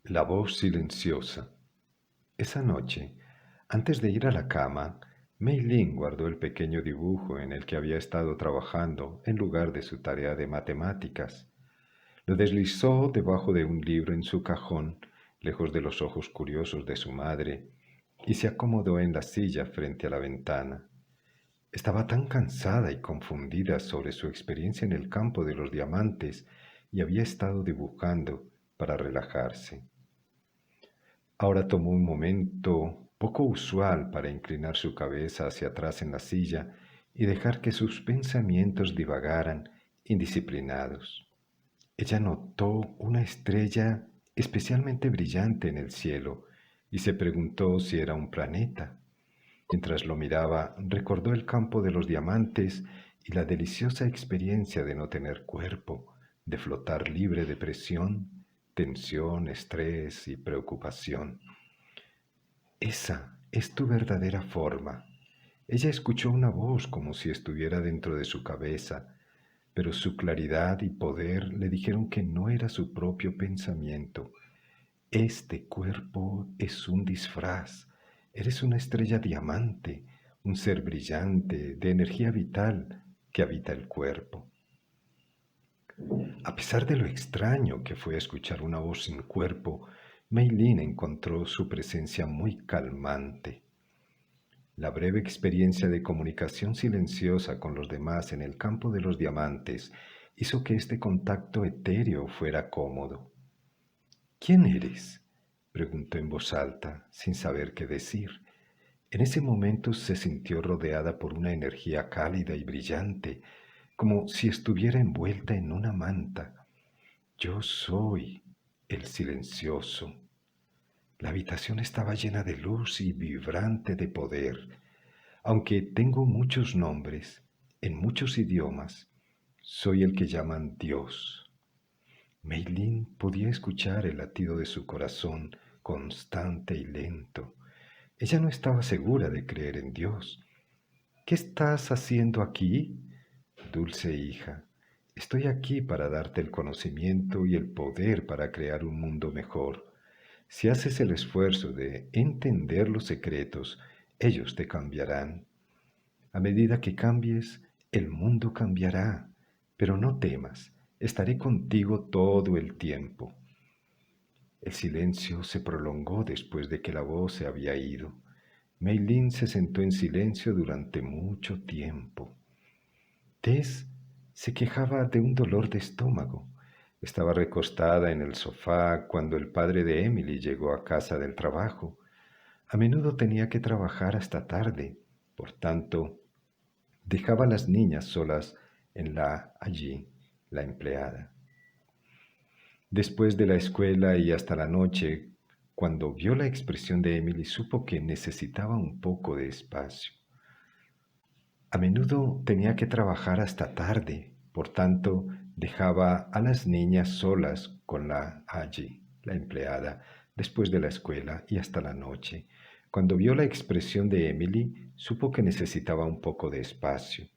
La voz silenciosa. Esa noche, antes de ir a la cama, Mei Lin guardó el pequeño dibujo en el que había estado trabajando en lugar de su tarea de matemáticas. Lo deslizó debajo de un libro en su cajón, lejos de los ojos curiosos de su madre, y se acomodó en la silla frente a la ventana. Estaba tan cansada y confundida sobre su experiencia en el campo de los diamantes y había estado dibujando para relajarse. Ahora tomó un momento poco usual para inclinar su cabeza hacia atrás en la silla y dejar que sus pensamientos divagaran indisciplinados. Ella notó una estrella especialmente brillante en el cielo y se preguntó si era un planeta. Mientras lo miraba, recordó el campo de los diamantes y la deliciosa experiencia de no tener cuerpo, de flotar libre de presión, tensión, estrés y preocupación. Esa es tu verdadera forma. Ella escuchó una voz como si estuviera dentro de su cabeza, pero su claridad y poder le dijeron que no era su propio pensamiento. Este cuerpo es un disfraz. Eres una estrella diamante, un ser brillante, de energía vital que habita el cuerpo. A pesar de lo extraño que fue escuchar una voz sin cuerpo, Meilin encontró su presencia muy calmante. La breve experiencia de comunicación silenciosa con los demás en el campo de los diamantes hizo que este contacto etéreo fuera cómodo. ¿Quién eres? Preguntó en voz alta, sin saber qué decir. En ese momento se sintió rodeada por una energía cálida y brillante, como si estuviera envuelta en una manta. Yo soy el silencioso. La habitación estaba llena de luz y vibrante de poder. Aunque tengo muchos nombres, en muchos idiomas, soy el que llaman Dios. Meilin podía escuchar el latido de su corazón constante y lento. Ella no estaba segura de creer en Dios. ¿Qué estás haciendo aquí, dulce hija? Estoy aquí para darte el conocimiento y el poder para crear un mundo mejor. Si haces el esfuerzo de entender los secretos, ellos te cambiarán. A medida que cambies, el mundo cambiará, pero no temas, estaré contigo todo el tiempo. El silencio se prolongó después de que la voz se había ido. Meilin se sentó en silencio durante mucho tiempo. Tess se quejaba de un dolor de estómago. Estaba recostada en el sofá cuando el padre de Emily llegó a casa del trabajo. A menudo tenía que trabajar hasta tarde, por tanto, dejaba a las niñas solas allí, la empleada. Después de la escuela y hasta la noche, cuando vio la expresión de Emily, supo que necesitaba un poco de espacio. A menudo tenía que trabajar hasta tarde, por tanto, dejaba a las niñas solas con la empleada, después de la escuela y hasta la noche. Cuando vio la expresión de Emily, supo que necesitaba un poco de espacio.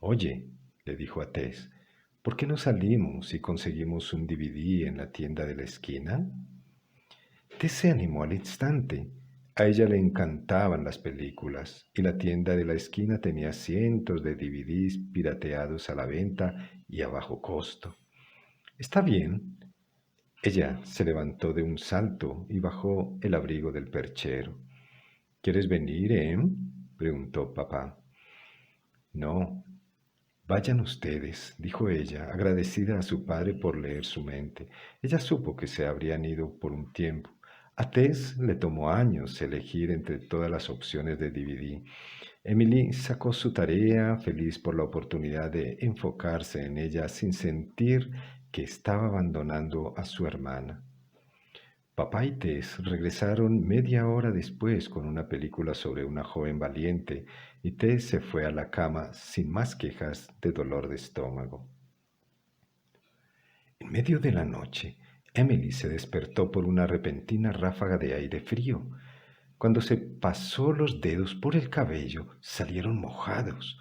Oye, le dijo a Tess, ¿por qué no salimos y conseguimos un DVD en la tienda de la esquina? Tess se animó al instante. A ella le encantaban las películas y la tienda de la esquina tenía cientos de DVDs pirateados a la venta y a bajo costo. Está bien. Ella se levantó de un salto y bajó el abrigo del perchero. ¿Quieres venir, Em? Preguntó papá. No, vayan ustedes, dijo ella, agradecida a su padre por leer su mente. Ella supo que se habrían ido por un tiempo. A Tess le tomó años elegir entre todas las opciones de DVD. Emily sacó su tarea, feliz por la oportunidad de enfocarse en ella sin sentir que estaba abandonando a su hermana. Papá y Tess regresaron media hora después con una película sobre una joven valiente y Tess se fue a la cama sin más quejas de dolor de estómago. En medio de la noche, Emily se despertó por una repentina ráfaga de aire frío. Cuando se pasó los dedos por el cabello, salieron mojados.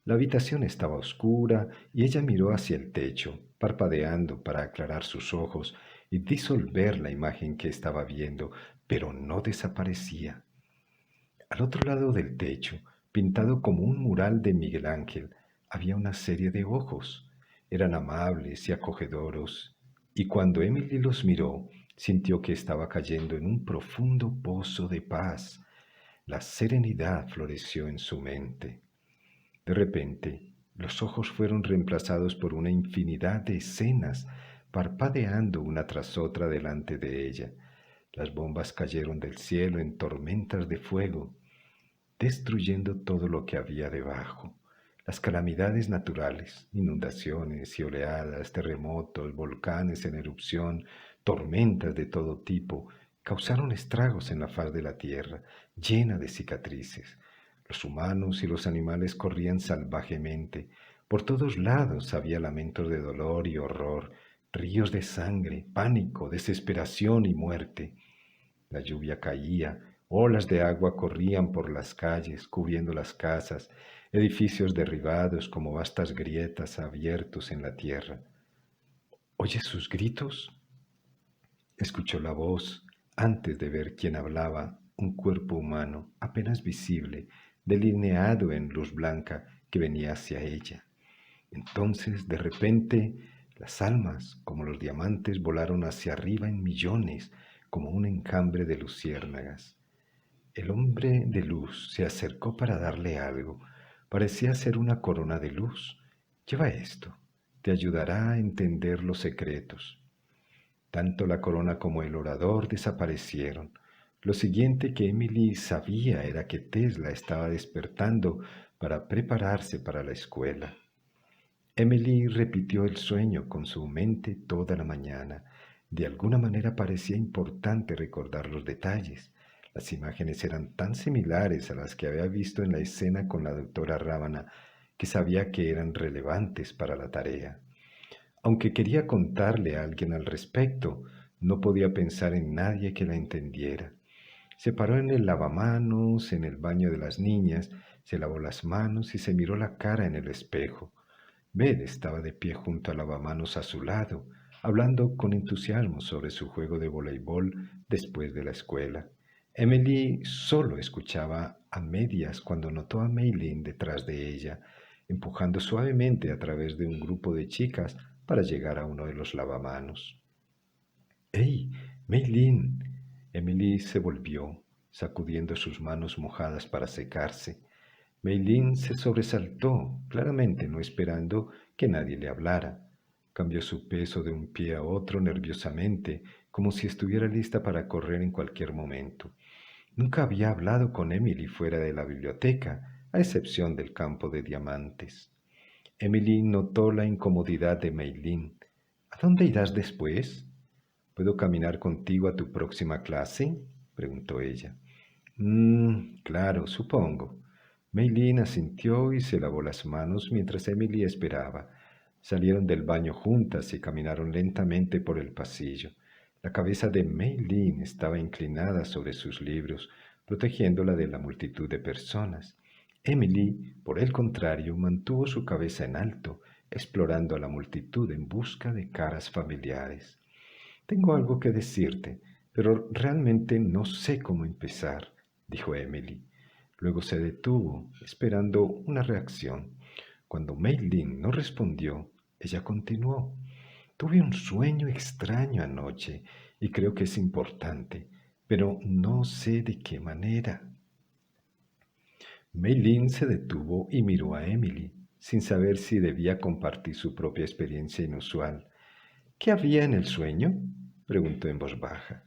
La habitación estaba oscura y ella miró hacia el techo, parpadeando para aclarar sus ojos y disolver la imagen que estaba viendo, pero no desaparecía. Al otro lado del techo, pintado como un mural de Miguel Ángel, había una serie de ojos. Eran amables y acogedores, y cuando Emily los miró, sintió que estaba cayendo en un profundo pozo de paz. La serenidad floreció en su mente. De repente, los ojos fueron reemplazados por una infinidad de escenas, parpadeando una tras otra delante de ella. Las bombas cayeron del cielo en tormentas de fuego, destruyendo todo lo que había debajo. Las calamidades naturales, inundaciones y oleadas, terremotos, volcanes en erupción, tormentas de todo tipo, causaron estragos en la faz de la tierra, llena de cicatrices. Los humanos y los animales corrían salvajemente. Por todos lados había lamentos de dolor y horror, ríos de sangre, pánico, desesperación y muerte. La lluvia caía, olas de agua corrían por las calles, cubriendo las casas, edificios derribados como vastas grietas abiertos en la tierra. ¿Oye sus gritos? Escuchó la voz antes de ver quién hablaba, un cuerpo humano apenas visible, delineado en luz blanca que venía hacia ella. Entonces, de repente, las almas, como los diamantes, volaron hacia arriba en millones, como un enjambre de luciérnagas. El hombre de luz se acercó para darle algo. Parecía ser una corona de luz. Lleva esto. Te ayudará a entender los secretos. Tanto la corona como el orador desaparecieron. Lo siguiente que Emily sabía era que Tesla estaba despertando para prepararse para la escuela. Emily repitió el sueño con su mente toda la mañana. De alguna manera parecía importante recordar los detalles. Las imágenes eran tan similares a las que había visto en la escena con la doctora Rábana que sabía que eran relevantes para la tarea. Aunque quería contarle a alguien al respecto, no podía pensar en nadie que la entendiera. Se paró en el lavamanos, en el baño de las niñas, se lavó las manos y se miró la cara en el espejo. Beth estaba de pie junto al lavamanos a su lado, hablando con entusiasmo sobre su juego de voleibol después de la escuela. Emily solo escuchaba a medias cuando notó a Maylin detrás de ella, empujando suavemente a través de un grupo de chicas para llegar a uno de los lavamanos. ¡Hey, Maylin! Emily se volvió, sacudiendo sus manos mojadas para secarse. Meilín se sobresaltó, claramente no esperando que nadie le hablara. Cambió su peso de un pie a otro nerviosamente, como si estuviera lista para correr en cualquier momento. Nunca había hablado con Emily fuera de la biblioteca, a excepción del campo de diamantes. Emily notó la incomodidad de Meilín. ¿A dónde irás después? ¿Puedo caminar contigo a tu próxima clase? Preguntó ella. Claro, supongo. Meilín asintió y se lavó las manos mientras Emily esperaba. Salieron del baño juntas y caminaron lentamente por el pasillo. La cabeza de Meilín estaba inclinada sobre sus libros, protegiéndola de la multitud de personas. Emily, por el contrario, mantuvo su cabeza en alto, explorando a la multitud en busca de caras familiares. Tengo algo que decirte, pero realmente no sé cómo empezar, dijo Emily. Luego se detuvo, esperando una reacción. Cuando Maylin no respondió, ella continuó. Tuve un sueño extraño anoche y creo que es importante, pero no sé de qué manera. Maylin se detuvo y miró a Emily, sin saber si debía compartir su propia experiencia inusual. ¿Qué había en el sueño? Preguntó en voz baja.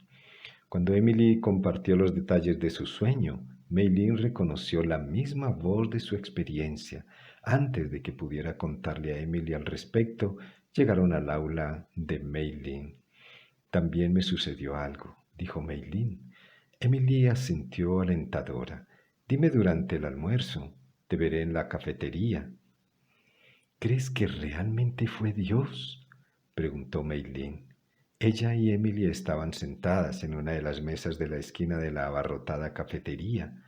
Cuando Emily compartió los detalles de su sueño, Meilín reconoció la misma voz de su experiencia. Antes de que pudiera contarle a Emily al respecto, llegaron al aula de Meilín. También me sucedió algo, dijo Meilín. Emily asintió alentadora. Dime durante el almuerzo. Te veré en la cafetería. ¿Crees que realmente fue Dios? Preguntó Meilín. Ella y Emily estaban sentadas en una de las mesas de la esquina de la abarrotada cafetería.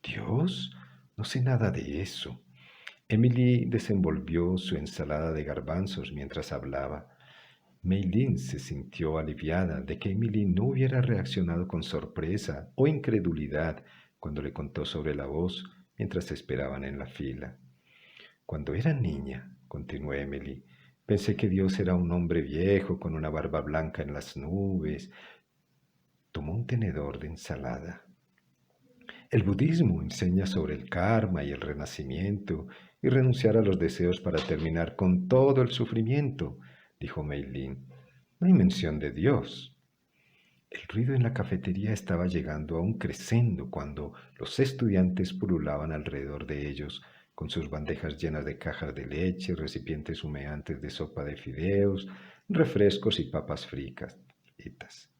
¿Dios? No sé nada de eso. Emily desenvolvió su ensalada de garbanzos mientras hablaba. Meilín se sintió aliviada de que Emily no hubiera reaccionado con sorpresa o incredulidad cuando le contó sobre la voz mientras esperaban en la fila. Cuando era niña, continuó Emily, pensé que Dios era un hombre viejo con una barba blanca en las nubes. Tomó un tenedor de ensalada. El budismo enseña sobre el karma y el renacimiento y renunciar a los deseos para terminar con todo el sufrimiento, dijo Meilin. No hay mención de Dios. El ruido en la cafetería estaba llegando a un crescendo cuando los estudiantes pululaban alrededor de ellos con sus bandejas llenas de cajas de leche, recipientes humeantes de sopa de fideos, refrescos y papas fritas.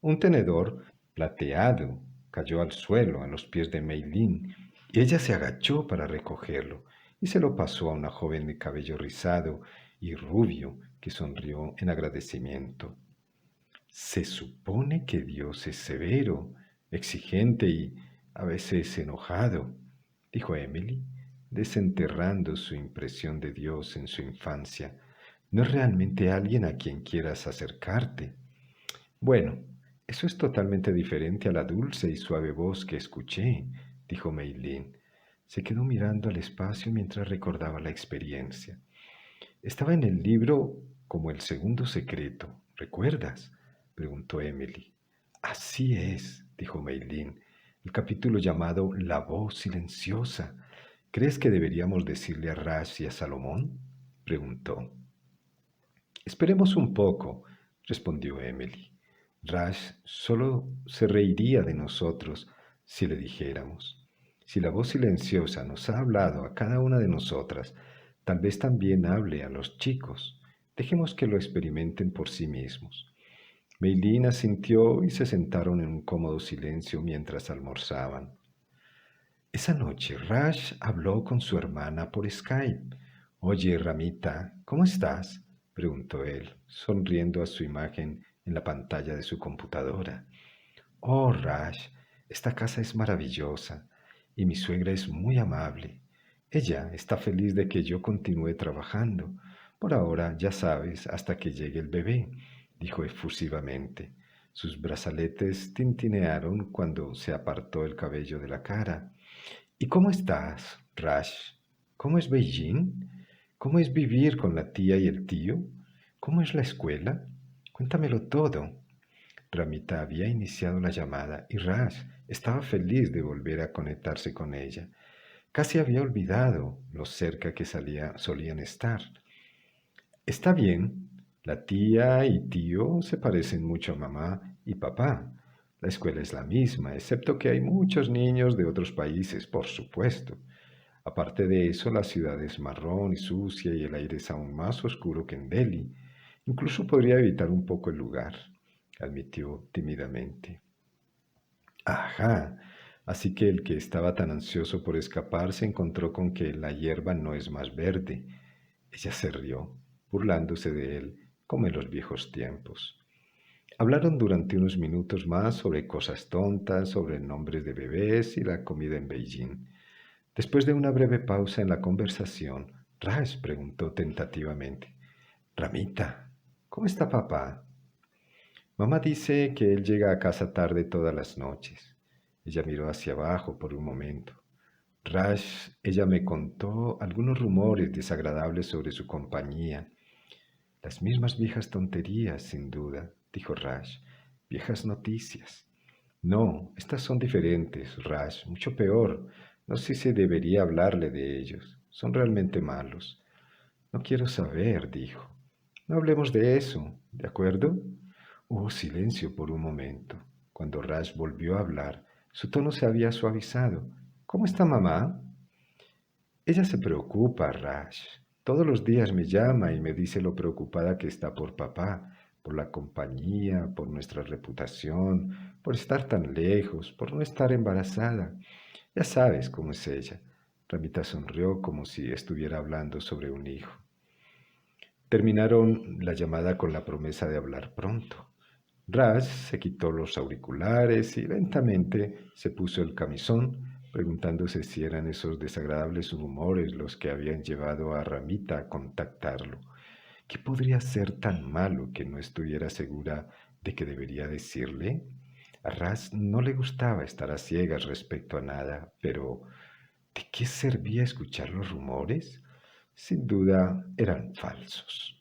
Un tenedor plateado cayó al suelo a los pies de Meilín y ella se agachó para recogerlo y se lo pasó a una joven de cabello rizado y rubio que sonrió en agradecimiento. Se supone que Dios es severo, exigente y a veces enojado, dijo Emily, desenterrando su impresión de Dios en su infancia. No es realmente alguien a quien quieras acercarte. Bueno, eso es totalmente diferente a la dulce y suave voz que escuché, dijo Meilín. Se quedó mirando al espacio mientras recordaba la experiencia. Estaba en el libro como el segundo secreto, ¿recuerdas? Preguntó Emily. Así es, dijo Meilín, el capítulo llamado La voz silenciosa. ¿Crees que deberíamos decirle a Rash y a Salomón? Preguntó. Esperemos un poco, respondió Emily. Rash solo se reiría de nosotros si le dijéramos. Si la voz silenciosa nos ha hablado a cada una de nosotras, tal vez también hable a los chicos. Dejemos que lo experimenten por sí mismos. Meilín asintió y se sentaron en un cómodo silencio mientras almorzaban. Esa noche Rash habló con su hermana por Skype. Oye, Ramita, ¿cómo estás? Preguntó él, sonriendo a su imagen en la pantalla de su computadora. Oh, Rash, esta casa es maravillosa y mi suegra es muy amable. Ella está feliz de que yo continúe trabajando. Por ahora, ya sabes, hasta que llegue el bebé, dijo efusivamente. Sus brazaletes tintinearon cuando se apartó el cabello de la cara. ¿Y cómo estás, Rash? ¿Cómo es Beijing? ¿Cómo es vivir con la tía y el tío? ¿Cómo es la escuela? Cuéntamelo todo. Ramita había iniciado la llamada y Rash estaba feliz de volver a conectarse con ella. Casi había olvidado lo cerca que solían estar. Está bien, la tía y tío se parecen mucho a mamá y papá. La escuela es la misma, excepto que hay muchos niños de otros países, por supuesto. Aparte de eso, la ciudad es marrón y sucia y el aire es aún más oscuro que en Delhi. Incluso podría evitar un poco el lugar, admitió tímidamente. Ajá, así que el que estaba tan ansioso por escapar se encontró con que la hierba no es más verde. Ella se rió, burlándose de él, como en los viejos tiempos. Hablaron durante unos minutos más sobre cosas tontas, sobre nombres de bebés y la comida en Beijing. Después de una breve pausa en la conversación, Rash preguntó tentativamente, Ramita, ¿cómo está papá? Mamá dice que él llega a casa tarde todas las noches. Ella miró hacia abajo por un momento. Rash, ella me contó algunos rumores desagradables sobre su compañía. Las mismas viejas tonterías, sin duda, dijo Rash. Viejas noticias. No, estas son diferentes, Rash, mucho peor. No sé si debería hablarle de ellos. Son realmente malos. No quiero saber, dijo. No hablemos de eso, ¿de acuerdo? Hubo silencio por un momento. Cuando Rash volvió a hablar, su tono se había suavizado. ¿Cómo está mamá? Ella se preocupa, Rash. Todos los días me llama y me dice lo preocupada que está por papá, por la compañía, por nuestra reputación, por estar tan lejos, por no estar embarazada. Ya sabes cómo es ella. Ramita sonrió como si estuviera hablando sobre un hijo. Terminaron la llamada con la promesa de hablar pronto. Rash se quitó los auriculares y lentamente se puso el camisón preguntándose si eran esos desagradables rumores los que habían llevado a Ramita a contactarlo. ¿Qué podría ser tan malo que no estuviera segura de que debería decirle? A Ras no le gustaba estar a ciegas respecto a nada, pero ¿de qué servía escuchar los rumores? Sin duda eran falsos.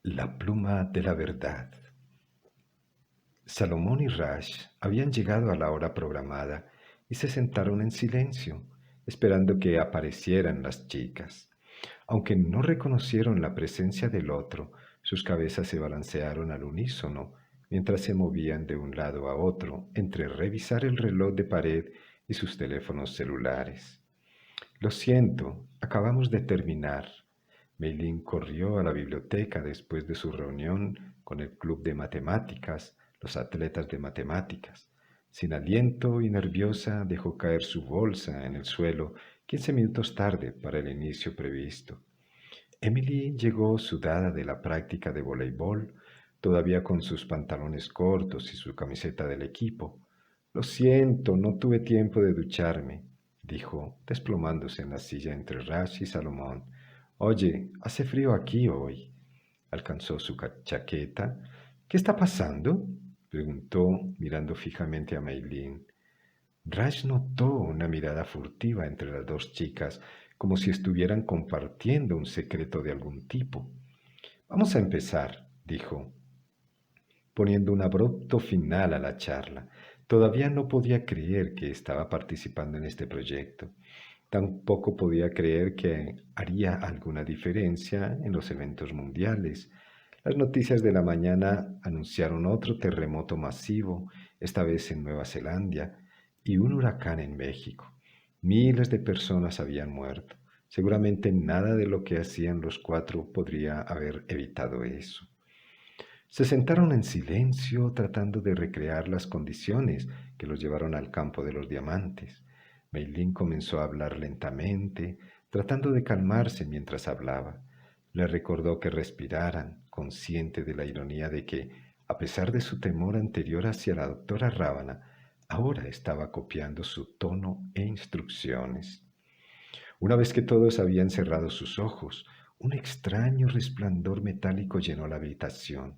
La pluma de la verdad. Salomón y Rash habían llegado a la hora programada y se sentaron en silencio, esperando que aparecieran las chicas. Aunque no reconocieron la presencia del otro, sus cabezas se balancearon al unísono mientras se movían de un lado a otro entre revisar el reloj de pared y sus teléfonos celulares. Lo siento, acabamos de terminar. Meilín corrió a la biblioteca después de su reunión con el club de matemáticas, los atletas de matemáticas. Sin aliento y nerviosa dejó caer su bolsa en el suelo 15 minutos tarde para el inicio previsto. Emily llegó sudada de la práctica de voleibol, todavía con sus pantalones cortos y su camiseta del equipo. Lo siento, no tuve tiempo de ducharme, dijo, desplomándose en la silla entre Rash y Salomón. Oye, hace frío aquí hoy. Alcanzó su chaqueta. ¿Qué está pasando? Preguntó, mirando fijamente a Meilín. Rash notó una mirada furtiva entre las dos chicas, como si estuvieran compartiendo un secreto de algún tipo. Vamos a empezar, dijo, poniendo un abrupto final a la charla. Todavía no podía creer que estaba participando en este proyecto. Tampoco podía creer que haría alguna diferencia en los eventos mundiales. Las noticias de la mañana anunciaron otro terremoto masivo, esta vez en Nueva Zelanda, y un huracán en México. Miles de personas habían muerto. Seguramente nada de lo que hacían los cuatro podría haber evitado eso. Se sentaron en silencio tratando de recrear las condiciones que los llevaron al campo de los diamantes. Meilín comenzó a hablar lentamente, tratando de calmarse mientras hablaba. Le recordó que respiraran, consciente de la ironía de que, a pesar de su temor anterior hacia la doctora Rábana, ahora estaba copiando su tono e instrucciones. Una vez que todos habían cerrado sus ojos, un extraño resplandor metálico llenó la habitación.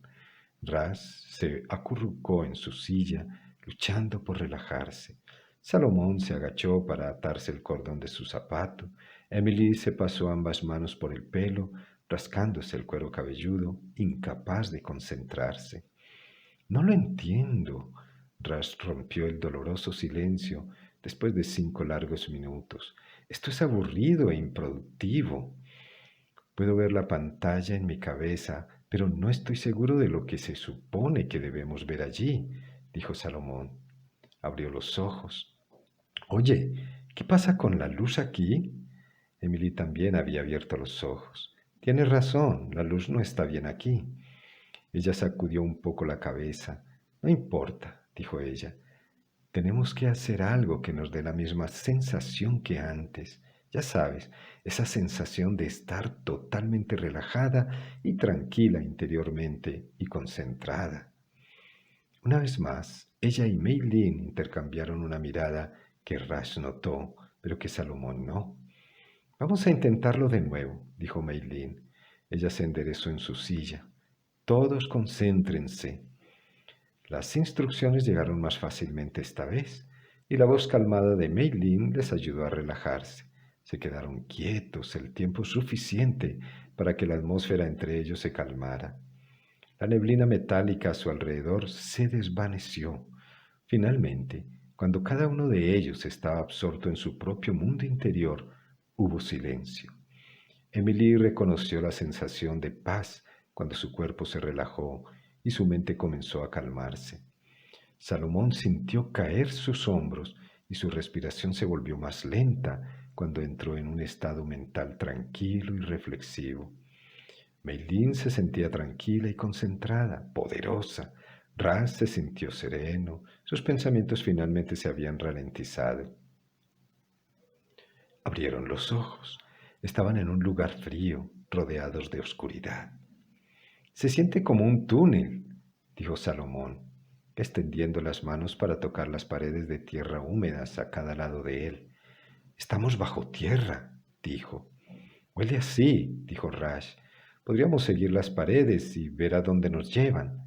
Ras se acurrucó en su silla, luchando por relajarse. Salomón se agachó para atarse el cordón de su zapato. Emily se pasó ambas manos por el pelo, rascándose el cuero cabelludo, incapaz de concentrarse. No lo entiendo. Ras rompió el doloroso silencio después de 5 largos minutos. Esto es aburrido e improductivo. Puedo ver la pantalla en mi cabeza, pero no estoy seguro de lo que se supone que debemos ver allí, dijo Salomón. Abrió los ojos. Oye, ¿qué pasa con la luz aquí? Emily también había abierto los ojos. Tienes razón, la luz no está bien aquí. Ella sacudió un poco la cabeza. No importa, dijo ella. Tenemos que hacer algo que nos dé la misma sensación que antes. Ya sabes, esa sensación de estar totalmente relajada y tranquila interiormente y concentrada. Una vez más, ella y Mei Lin intercambiaron una mirada que Rash notó, pero que Salomón no. Vamos a intentarlo de nuevo, dijo Mei Lin. Ella se enderezó en su silla. Todos concéntrense. Las instrucciones llegaron más fácilmente esta vez, y la voz calmada de Mei Lin les ayudó a relajarse. Se quedaron quietos el tiempo suficiente para que la atmósfera entre ellos se calmara. La neblina metálica a su alrededor se desvaneció. Finalmente, cuando cada uno de ellos estaba absorto en su propio mundo interior, hubo silencio. Emily reconoció la sensación de paz cuando su cuerpo se relajó y su mente comenzó a calmarse. Salomón sintió caer sus hombros y su respiración se volvió más lenta cuando entró en un estado mental tranquilo y reflexivo. Meilín se sentía tranquila y concentrada, poderosa. Ras se sintió sereno, sus pensamientos finalmente se habían ralentizado. Abrieron los ojos. Estaban en un lugar frío, rodeados de oscuridad. Se siente como un túnel, dijo Salomón. extendiendo las manos para tocar las paredes de tierra húmedas a cada lado de él. «Estamos bajo tierra», dijo. «Huele así», dijo Rash. «Podríamos seguir las paredes y ver a dónde nos llevan».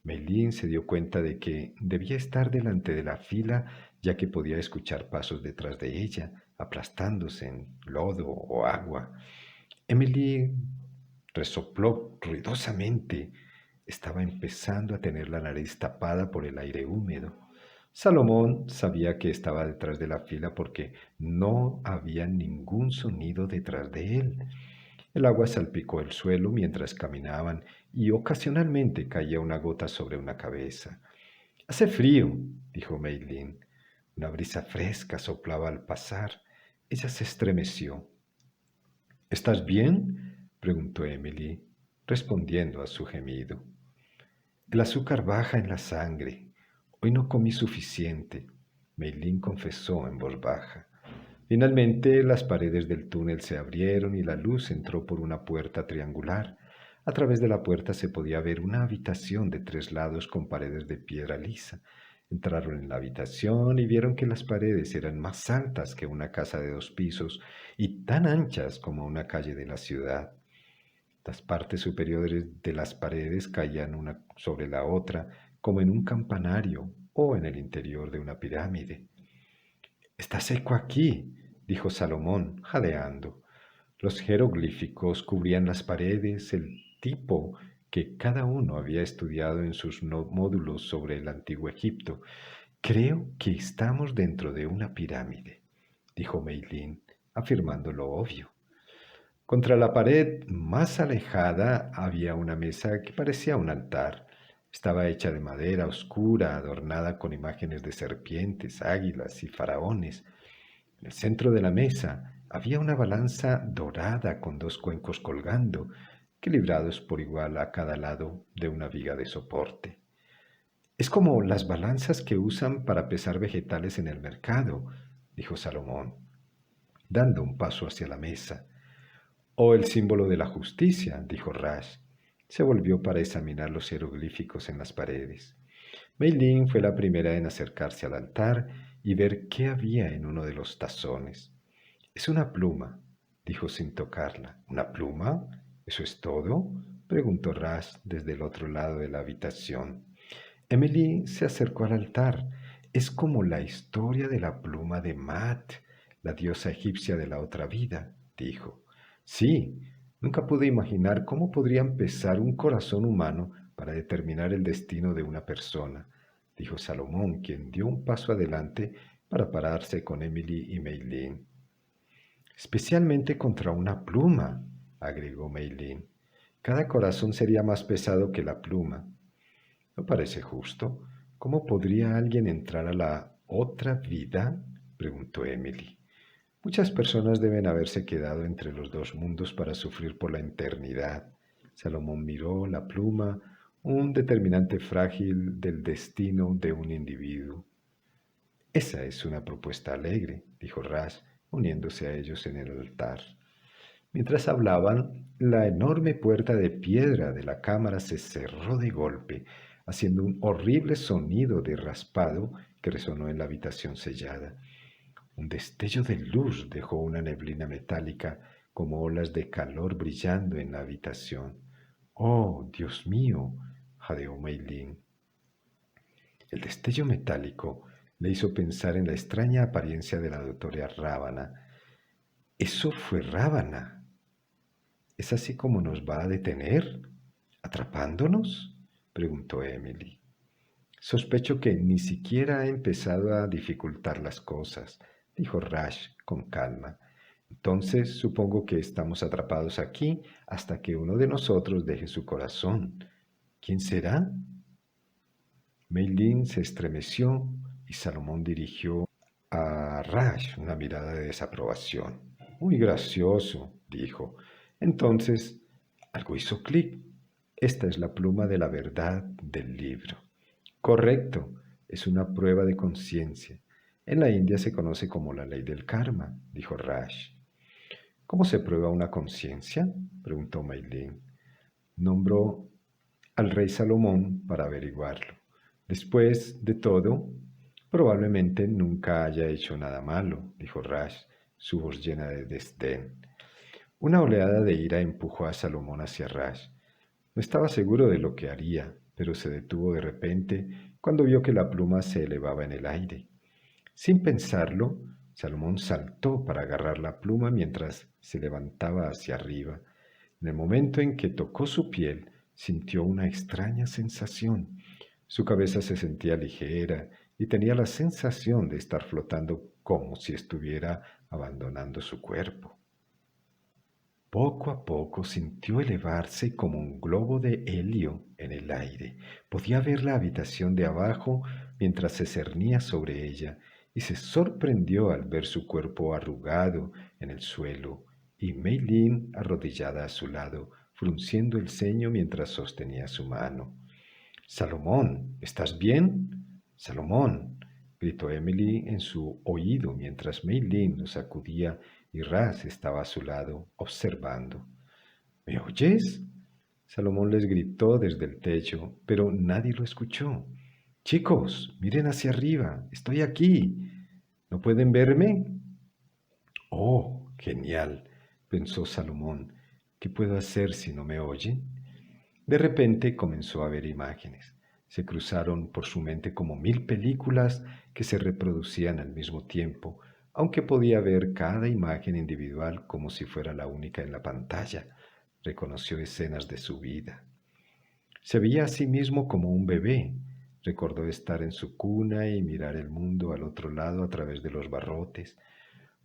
Meilín se dio cuenta de que debía estar delante de la fila, ya que podía escuchar pasos detrás de ella, aplastándose en lodo o agua. Emily resopló ruidosamente. Estaba empezando a tener la nariz tapada por el aire húmedo. Salomón sabía que estaba detrás de la fila porque no había ningún sonido detrás de él. El agua salpicó el suelo mientras caminaban y ocasionalmente caía una gota sobre una cabeza. «Hace frío», dijo Meilín. Una brisa fresca soplaba al pasar. Ella se estremeció. «¿Estás bien?», preguntó Emily, respondiendo a su gemido. «El azúcar baja en la sangre. Hoy no comí suficiente», Meilín confesó en voz baja. Finalmente, las paredes del túnel se abrieron y la luz entró por una puerta triangular. A través de la puerta se podía ver una habitación de 3 lados con paredes de piedra lisa. Entraron en la habitación y vieron que las paredes eran más altas que una casa de 2 pisos y tan anchas como una calle de la ciudad. Las partes superiores de las paredes caían una sobre la otra, como en un campanario o en el interior de una pirámide. «Está seco aquí», dijo Salomón, jadeando. Los jeroglíficos cubrían las paredes, el tipo que cada uno había estudiado en sus módulos sobre el antiguo Egipto. «Creo que estamos dentro de una pirámide», dijo Meilín, afirmando lo obvio. Contra la pared más alejada había una mesa que parecía un altar. Estaba hecha de madera oscura, adornada con imágenes de serpientes, águilas y faraones. En el centro de la mesa había una balanza dorada con 2 cuencos colgando, equilibrados por igual a cada lado de una viga de soporte. «Es como las balanzas que usan para pesar vegetales en el mercado», dijo Salomón, dando un paso hacia la mesa. «O el símbolo de la justicia», dijo Rash. Se volvió para examinar los jeroglíficos en las paredes. Meilín fue la primera en acercarse al altar y ver qué había en uno de los tazones. «Es una pluma», dijo sin tocarla. «¿Una pluma? ¿Eso es todo?», preguntó Rash desde el otro lado de la habitación. Emily se acercó al altar. «Es como la historia de la pluma de Maat, la diosa egipcia de la otra vida», dijo. «Sí, nunca pude imaginar cómo podría empezar un corazón humano para determinar el destino de una persona», dijo Salomón, quien dio un paso adelante para pararse con Emily y Meilín. «Especialmente contra una pluma», agregó Meilín. «Cada corazón sería más pesado que la pluma». «¿No parece justo? ¿Cómo podría alguien entrar a la otra vida?», preguntó Emily. «Muchas personas deben haberse quedado entre los 2 mundos para sufrir por la eternidad». Salomón miró la pluma, un determinante frágil del destino de un individuo. «Esa es una propuesta alegre», dijo Rash, uniéndose a ellos en el altar. Mientras hablaban, la enorme puerta de piedra de la cámara se cerró de golpe, haciendo un horrible sonido de raspado que resonó en la habitación sellada. Un destello de luz dejó una neblina metálica como olas de calor brillando en la habitación. «Oh, Dios mío», jadeó Meilín. El destello metálico le hizo pensar en la extraña apariencia de la doctora Rábana. «Eso fue Rábana. ¿Es así como nos va a detener? ¿Atrapándonos?», preguntó Emily. «Sospecho que ni siquiera ha empezado a dificultar las cosas», dijo Rash con calma. «Entonces supongo que estamos atrapados aquí hasta que uno de nosotros deje su corazón. ¿Quién será?». Meilín se estremeció y Salomón dirigió a Rash una mirada de desaprobación. «Muy gracioso», dijo. Entonces algo hizo clic. «Esta es la pluma de la verdad del libro». «Correcto, es una prueba de conciencia. En la India se conoce como la ley del karma», dijo Rash. «¿Cómo se prueba una conciencia?», preguntó Meilín. «Nombró al rey Salomón para averiguarlo». Después de todo, probablemente nunca haya hecho nada malo, dijo Rash, su voz llena de desdén. Una oleada de ira empujó a Salomón hacia Rash. No estaba seguro de lo que haría, pero se detuvo de repente cuando vio que la pluma se elevaba en el aire. Sin pensarlo, Salomón saltó para agarrar la pluma mientras se levantaba hacia arriba. En el momento en que tocó su piel, sintió una extraña sensación. Su cabeza se sentía ligera y tenía la sensación de estar flotando como si estuviera abandonando su cuerpo. Poco a poco sintió elevarse como un globo de helio en el aire. Podía ver la habitación de abajo mientras se cernía sobre ella y se sorprendió al ver su cuerpo arrugado en el suelo y Mei Lin arrodillada a su lado, frunciendo el ceño mientras sostenía su mano. Salomón, ¿estás bien? Salomón, gritó Emily en su oído mientras Mei Lin lo sacudía y Raz estaba a su lado, observando. ¿Me oyes? Salomón les gritó desde el techo, pero nadie lo escuchó. Chicos, miren hacia arriba, estoy aquí. ¿No pueden verme? Oh, genial, pensó Salomón. ¿Qué puedo hacer si no me oyen? De repente comenzó a ver imágenes. Se cruzaron por su mente como 1000 películas que se reproducían al mismo tiempo, aunque podía ver cada imagen individual como si fuera la única en la pantalla. Reconoció escenas de su vida. Se veía a sí mismo como un bebé. Recordó estar en su cuna y mirar el mundo al otro lado a través de los barrotes.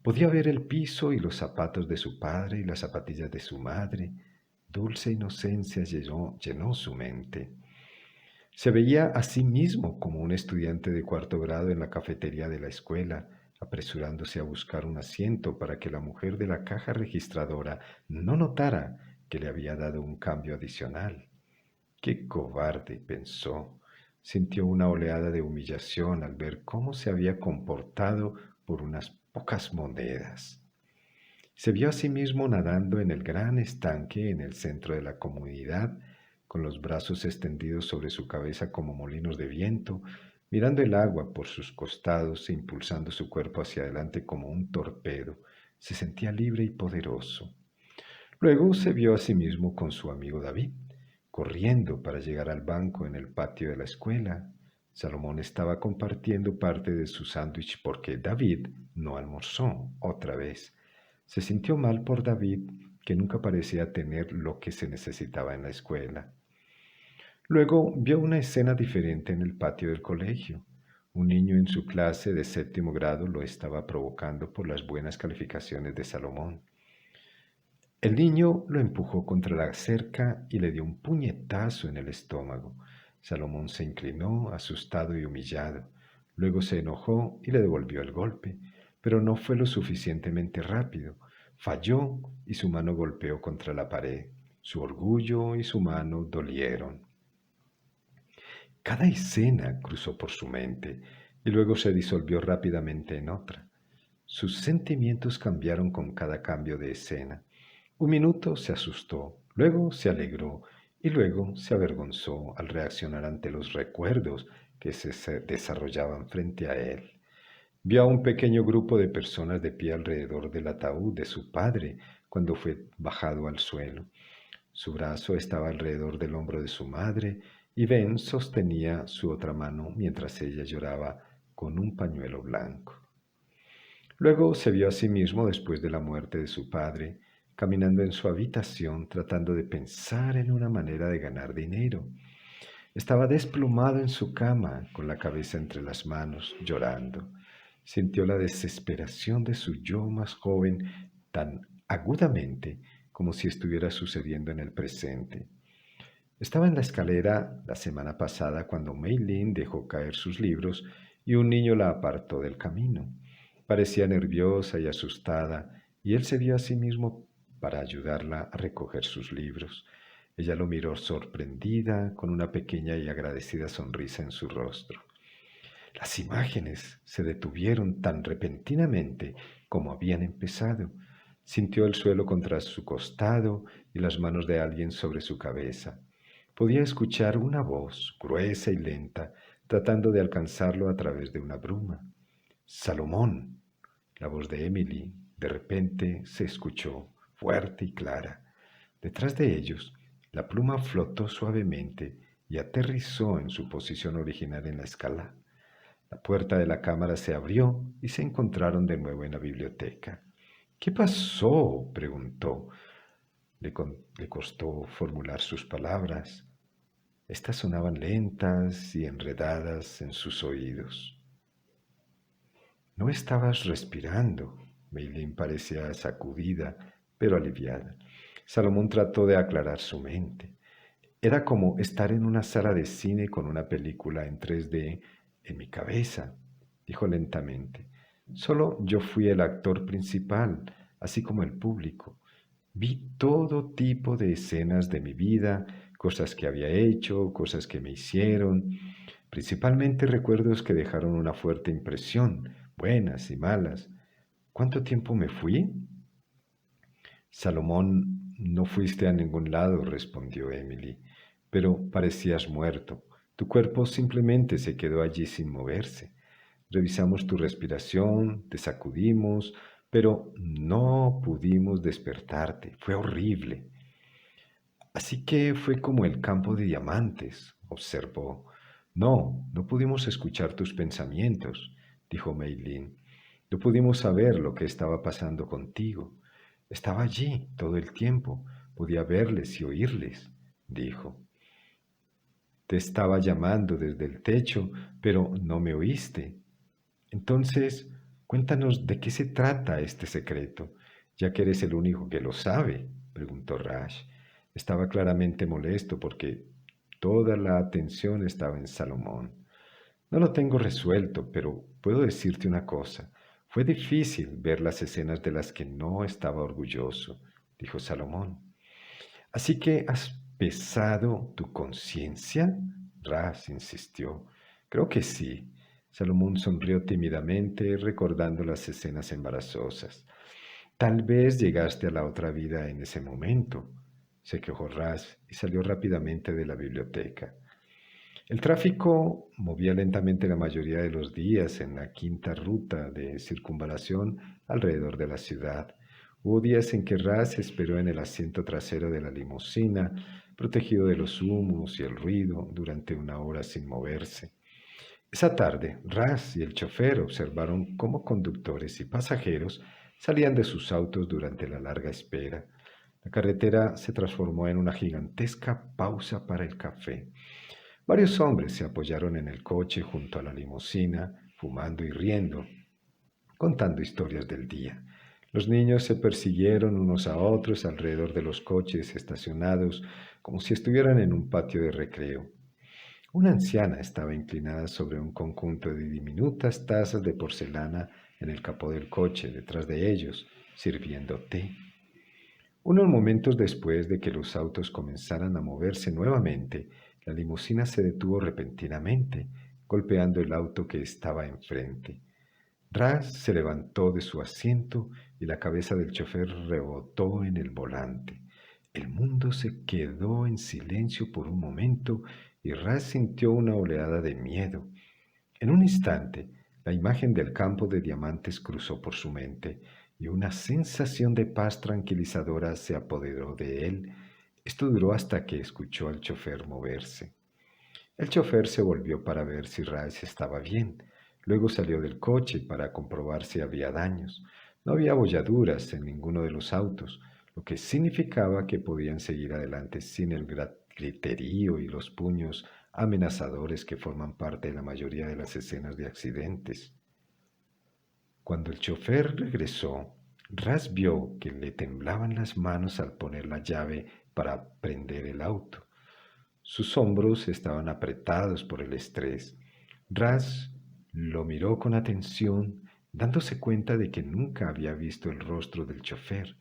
Podía ver el piso y los zapatos de su padre y las zapatillas de su madre. Dulce inocencia llenó su mente. Se veía a sí mismo como un estudiante de cuarto grado en la cafetería de la escuela, apresurándose a buscar un asiento para que la mujer de la caja registradora no notara que le había dado un cambio adicional. ¡Qué cobarde!, pensó. Sintió una oleada de humillación al ver cómo se había comportado por unas pocas monedas. Se vio a sí mismo nadando en el gran estanque en el centro de la comunidad, con los brazos extendidos sobre su cabeza como molinos de viento, mirando el agua por sus costados e impulsando su cuerpo hacia adelante como un torpedo. Se sentía libre y poderoso. Luego se vio a sí mismo con su amigo David, corriendo para llegar al banco en el patio de la escuela. Salomón estaba compartiendo parte de su sándwich porque David no almorzó otra vez. Se sintió mal por David, que nunca parecía tener lo que se necesitaba en la escuela. Luego vio una escena diferente en el patio del colegio. Un niño en su clase de séptimo grado lo estaba provocando por las buenas calificaciones de Salomón. El niño lo empujó contra la cerca y le dio un puñetazo en el estómago. Salomón se inclinó, asustado y humillado. Luego se enojó y le devolvió el golpe, pero no fue lo suficientemente rápido. Falló y su mano golpeó contra la pared. Su orgullo y su mano dolieron. Cada escena cruzó por su mente y luego se disolvió rápidamente en otra. Sus sentimientos cambiaron con cada cambio de escena. Un minuto se asustó, luego se alegró y luego se avergonzó al reaccionar ante los recuerdos que se desarrollaban frente a él. Vio a un pequeño grupo de personas de pie alrededor del ataúd de su padre cuando fue bajado al suelo. Su brazo estaba alrededor del hombro de su madre y Ben sostenía su otra mano mientras ella lloraba con un pañuelo blanco. Luego se vio a sí mismo después de la muerte de su padre, caminando en su habitación tratando de pensar en una manera de ganar dinero. Estaba desplomado en su cama, con la cabeza entre las manos, llorando. Sintió la desesperación de su yo más joven tan agudamente como si estuviera sucediendo en el presente. Estaba en la escalera la semana pasada cuando Mei Lin dejó caer sus libros y un niño la apartó del camino. Parecía nerviosa y asustada, y él se vio a sí mismo para ayudarla a recoger sus libros. Ella lo miró sorprendida, con una pequeña y agradecida sonrisa en su rostro. Las imágenes se detuvieron tan repentinamente como habían empezado. Sintió el suelo contra su costado y las manos de alguien sobre su cabeza. Podía escuchar una voz gruesa y lenta tratando de alcanzarlo a través de una bruma. Salomón. La voz de Emily de repente se escuchó fuerte y clara. Detrás de ellos, la pluma flotó suavemente y aterrizó en su posición original en la escala. La puerta de la cámara se abrió y se encontraron de nuevo en la biblioteca. ¿Qué pasó?, preguntó. Le costó formular sus palabras. Estas sonaban lentas y enredadas en sus oídos. No estabas respirando. Meilín parecía sacudida, pero aliviada. Salomón trató de aclarar su mente. Era como estar en una sala de cine con una película en 3D en mi cabeza, dijo lentamente. Solo yo fui el actor principal, así como el público. Vi todo tipo de escenas de mi vida, cosas que había hecho, cosas que me hicieron, principalmente recuerdos que dejaron una fuerte impresión, buenas y malas. ¿Cuánto tiempo me fui? Salomón, no fuiste a ningún lado, respondió Emily, pero parecías muerto. Tu cuerpo simplemente se quedó allí sin moverse. Revisamos tu respiración, te sacudimos, pero no pudimos despertarte. Fue horrible. Así que fue como el campo de diamantes, observó. No pudimos escuchar tus pensamientos, dijo Meilín. No pudimos saber lo que estaba pasando contigo. Estaba allí todo el tiempo. Podía verles y oírles, dijo. Te estaba llamando desde el techo, pero no me oíste. Entonces, cuéntanos de qué se trata este secreto, ya que eres el único que lo sabe, preguntó Rash. Estaba claramente molesto porque toda la atención estaba en Salomón. No lo tengo resuelto, pero puedo decirte una cosa. Fue difícil ver las escenas de las que no estaba orgulloso, dijo Salomón. Así que has pesado tu conciencia, Ras insistió. Creo que sí. Salomón sonrió tímidamente, recordando las escenas embarazosas. Tal vez llegaste a la otra vida en ese momento, se quejó Ras y salió rápidamente de la biblioteca. El tráfico movía lentamente la mayoría de los días en la quinta ruta de circunvalación alrededor de la ciudad. Hubo días en que Raz esperó en el asiento trasero de la limusina, protegido de los humos y el ruido, durante una hora sin moverse. Esa tarde, Raz y el chofer observaron cómo conductores y pasajeros salían de sus autos durante la larga espera. La carretera se transformó en una gigantesca pausa para el café. Varios hombres se apoyaron en el coche junto a la limusina, fumando y riendo, contando historias del día. Los niños se persiguieron unos a otros alrededor de los coches estacionados como si estuvieran en un patio de recreo. Una anciana estaba inclinada sobre un conjunto de diminutas tazas de porcelana en el capó del coche detrás de ellos, sirviendo té. Unos momentos después de que los autos comenzaran a moverse nuevamente, la limusina se detuvo repentinamente, golpeando el auto que estaba enfrente. Ras se levantó de su asiento y la cabeza del chofer rebotó en el volante. El mundo se quedó en silencio por un momento y Ras sintió una oleada de miedo. En un instante, la imagen del campo de diamantes cruzó por su mente y una sensación de paz tranquilizadora se apoderó de él. Esto duró hasta que escuchó al chofer moverse. El chofer se volvió para ver si Rice estaba bien. Luego salió del coche para comprobar si había daños. No había abolladuras en ninguno de los autos, lo que significaba que podían seguir adelante sin el griterío y los puños amenazadores que forman parte de la mayoría de las escenas de accidentes. Cuando el chofer regresó, Ras vio que le temblaban las manos al poner la llave para prender el auto. Sus hombros estaban apretados por el estrés. Ras lo miró con atención, dándose cuenta de que nunca había visto el rostro del chofer.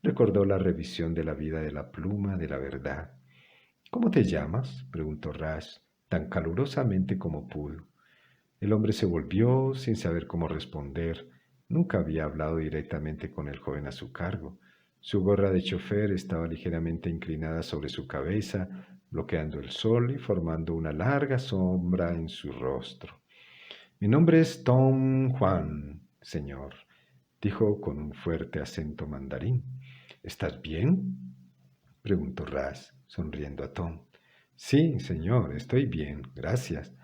Recordó la revisión de la vida de la pluma de la verdad. ¿Cómo te llamas?, preguntó Ras, tan calurosamente como pudo. El hombre se volvió sin saber cómo responder. Nunca había hablado directamente con el joven a su cargo. Su gorra de chofer estaba ligeramente inclinada sobre su cabeza, bloqueando el sol y formando una larga sombra en su rostro. Mi nombre es Tom Juan, señor, dijo con un fuerte acento mandarín. ¿Estás bien? Preguntó Ras, sonriendo a Tom. Sí, señor, estoy bien, gracias.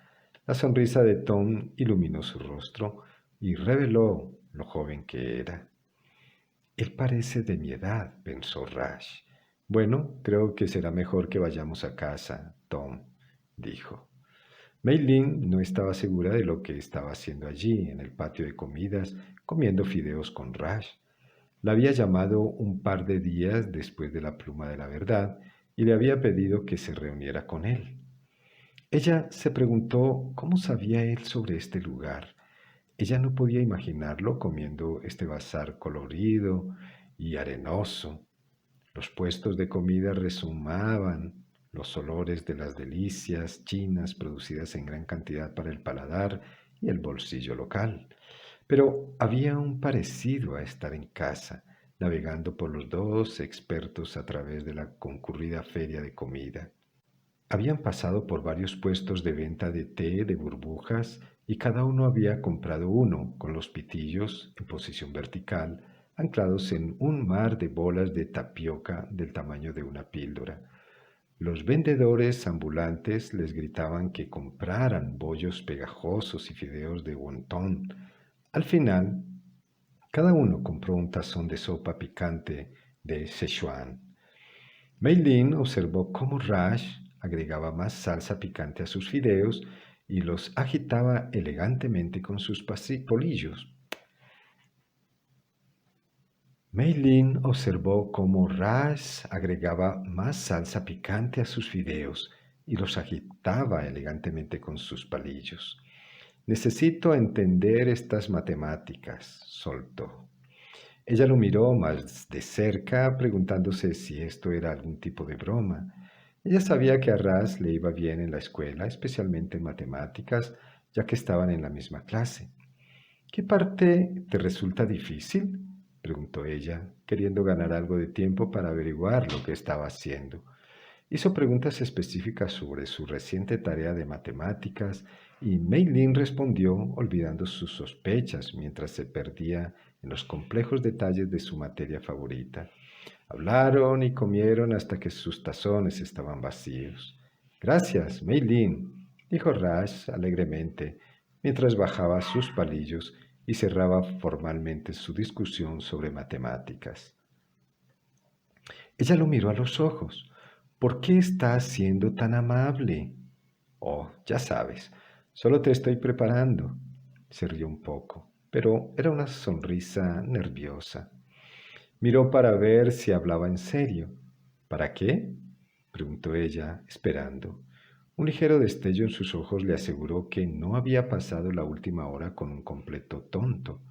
La sonrisa de Tom iluminó su rostro y reveló lo joven que era. Él parece de mi edad, pensó Rash. Bueno, creo que será mejor que vayamos a casa, Tom, dijo. Mei Lin no estaba segura de lo que estaba haciendo allí, en el patio de comidas, comiendo fideos con Rash. La había llamado un par de días después de la pluma de la verdad y le había pedido que se reuniera con él. Ella se preguntó cómo sabía él sobre este lugar. Ella no podía imaginarlo comiendo este bazar colorido y arenoso. Los puestos de comida resumaban los olores de las delicias chinas producidas en gran cantidad para el paladar y el bolsillo local. Pero había un parecido a estar en casa, navegando por los dos expertos a través de la concurrida feria de comida. Habían pasado por varios puestos de venta de té de burbujas y cada uno había comprado uno, con los pitillos en posición vertical, anclados en un mar de bolas de tapioca del tamaño de una píldora. Los vendedores ambulantes les gritaban que compraran bollos pegajosos y fideos de wonton. Al final, cada uno compró un tazón de sopa picante de Szechuan. Mei Lin observó cómo Rash agregaba más salsa picante a sus fideos y los agitaba elegantemente con sus polillos. Mei Lin observó cómo Rash agregaba más salsa picante a sus fideos y los agitaba elegantemente con sus palillos. Necesito entender estas matemáticas, soltó. Ella lo miró más de cerca, preguntándose si esto era algún tipo de broma. Ella sabía que a Ras le iba bien en la escuela, especialmente en matemáticas, ya que estaban en la misma clase. ¿Qué parte te resulta difícil?, preguntó ella, queriendo ganar algo de tiempo para averiguar lo que estaba haciendo. Hizo preguntas específicas sobre su reciente tarea de matemáticas y Mei Lin respondió olvidando sus sospechas mientras se perdía en los complejos detalles de su materia favorita. Hablaron y comieron hasta que sus tazones estaban vacíos. Gracias, Mei Lin, dijo Rash alegremente mientras bajaba sus palillos y cerraba formalmente su discusión sobre matemáticas. Ella lo miró a los ojos. ¿Por qué estás siendo tan amable? Oh, ya sabes, solo te estoy preparando. Se rió un poco, pero era una sonrisa nerviosa. Miró para ver si hablaba en serio. ¿Para qué?, preguntó ella, esperando. Un ligero destello en sus ojos le aseguró que no había pasado la última hora con un completo tonto.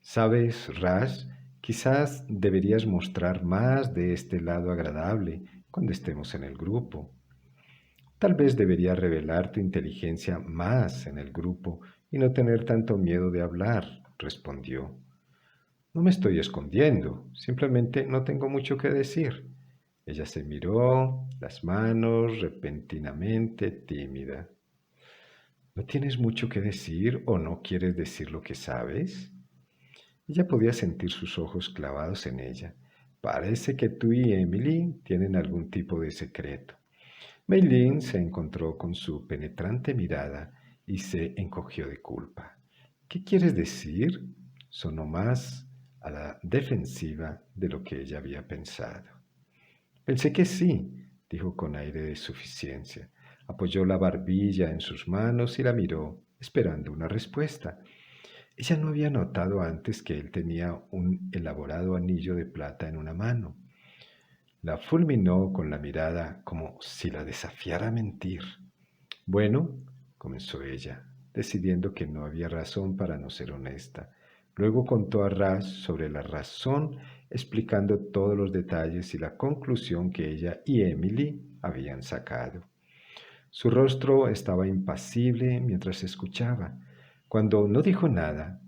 Sabes, Rash, quizás deberías mostrar más de este lado agradable cuando estemos en el grupo. Tal vez deberías revelar tu inteligencia más en el grupo y no tener tanto miedo de hablar, respondió. No me estoy escondiendo, simplemente no tengo mucho que decir. Ella se miró las manos repentinamente tímida. ¿No tienes mucho que decir o no quieres decir lo que sabes? Ella podía sentir sus ojos clavados en ella. Parece que tú y Emily tienen algún tipo de secreto. Mei Lin se encontró con su penetrante mirada y se encogió de culpa. ¿Qué quieres decir? Sonó más a la defensiva de lo que ella había pensado. Pensé que sí, dijo con aire de suficiencia. Apoyó la barbilla en sus manos y la miró, esperando una respuesta. Ella no había notado antes que él tenía un elaborado anillo de plata en una mano. La fulminó con la mirada como si la desafiara a mentir. Bueno, comenzó ella, decidiendo que no había razón para no ser honesta. Luego contó a Ras sobre la razón, explicando todos los detalles y la conclusión que ella y Emily habían sacado. Su rostro estaba impasible mientras escuchaba. Cuando no dijo nada,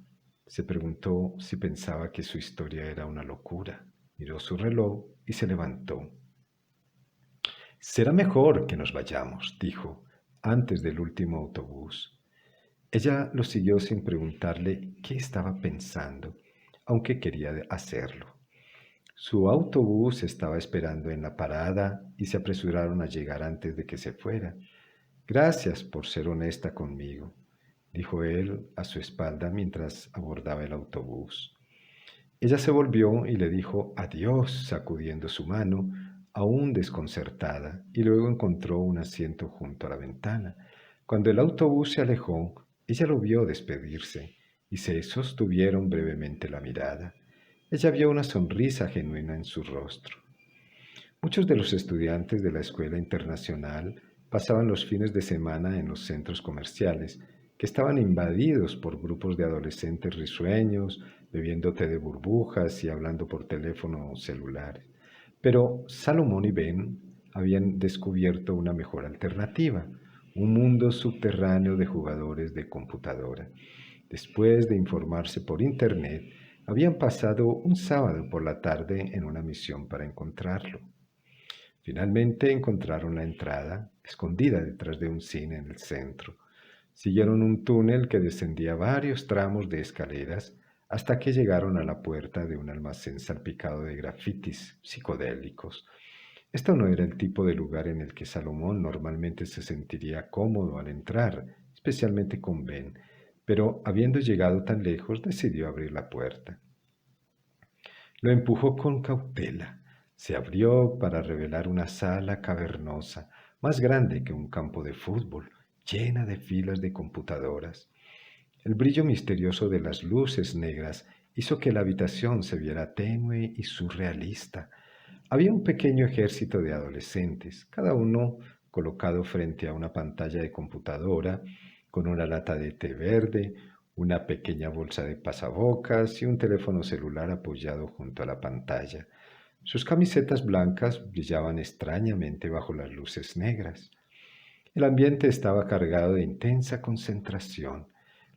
se preguntó si pensaba que su historia era una locura. Miró su reloj y se levantó. Será mejor que nos vayamos, dijo, antes del último autobús. Ella lo siguió sin preguntarle qué estaba pensando, aunque quería hacerlo. Su autobús estaba esperando en la parada y se apresuraron a llegar antes de que se fuera. Gracias por ser honesta conmigo, dijo él a su espalda mientras abordaba el autobús. Ella se volvió y le dijo adiós, sacudiendo su mano, aún desconcertada, y luego encontró un asiento junto a la ventana. Cuando el autobús se alejó, ella lo vio despedirse y se sostuvieron brevemente la mirada. Ella vio una sonrisa genuina en su rostro. Muchos de los estudiantes de la escuela internacional pasaban los fines de semana en los centros comerciales, que estaban invadidos por grupos de adolescentes risueños, bebiendo té de burbujas y hablando por teléfono celular. Pero Salomón y Ben habían descubierto una mejor alternativa, un mundo subterráneo de jugadores de computadora. Después de informarse por internet, habían pasado un sábado por la tarde en una misión para encontrarlo. Finalmente encontraron la entrada, escondida detrás de un cine en el centro. Siguieron un túnel que descendía varios tramos de escaleras hasta que llegaron a la puerta de un almacén salpicado de grafitis psicodélicos. Esto no era el tipo de lugar en el que Salomón normalmente se sentiría cómodo al entrar, especialmente con Ben, pero habiendo llegado tan lejos decidió abrir la puerta. Lo empujó con cautela. Se abrió para revelar una sala cavernosa, más grande que un campo de fútbol, llena de filas de computadoras. El brillo misterioso de las luces negras hizo que la habitación se viera tenue y surrealista. Había un pequeño ejército de adolescentes, cada uno colocado frente a una pantalla de computadora, con una lata de té verde, una pequeña bolsa de pasabocas y un teléfono celular apoyado junto a la pantalla. Sus camisetas blancas brillaban extrañamente bajo las luces negras. El ambiente estaba cargado de intensa concentración.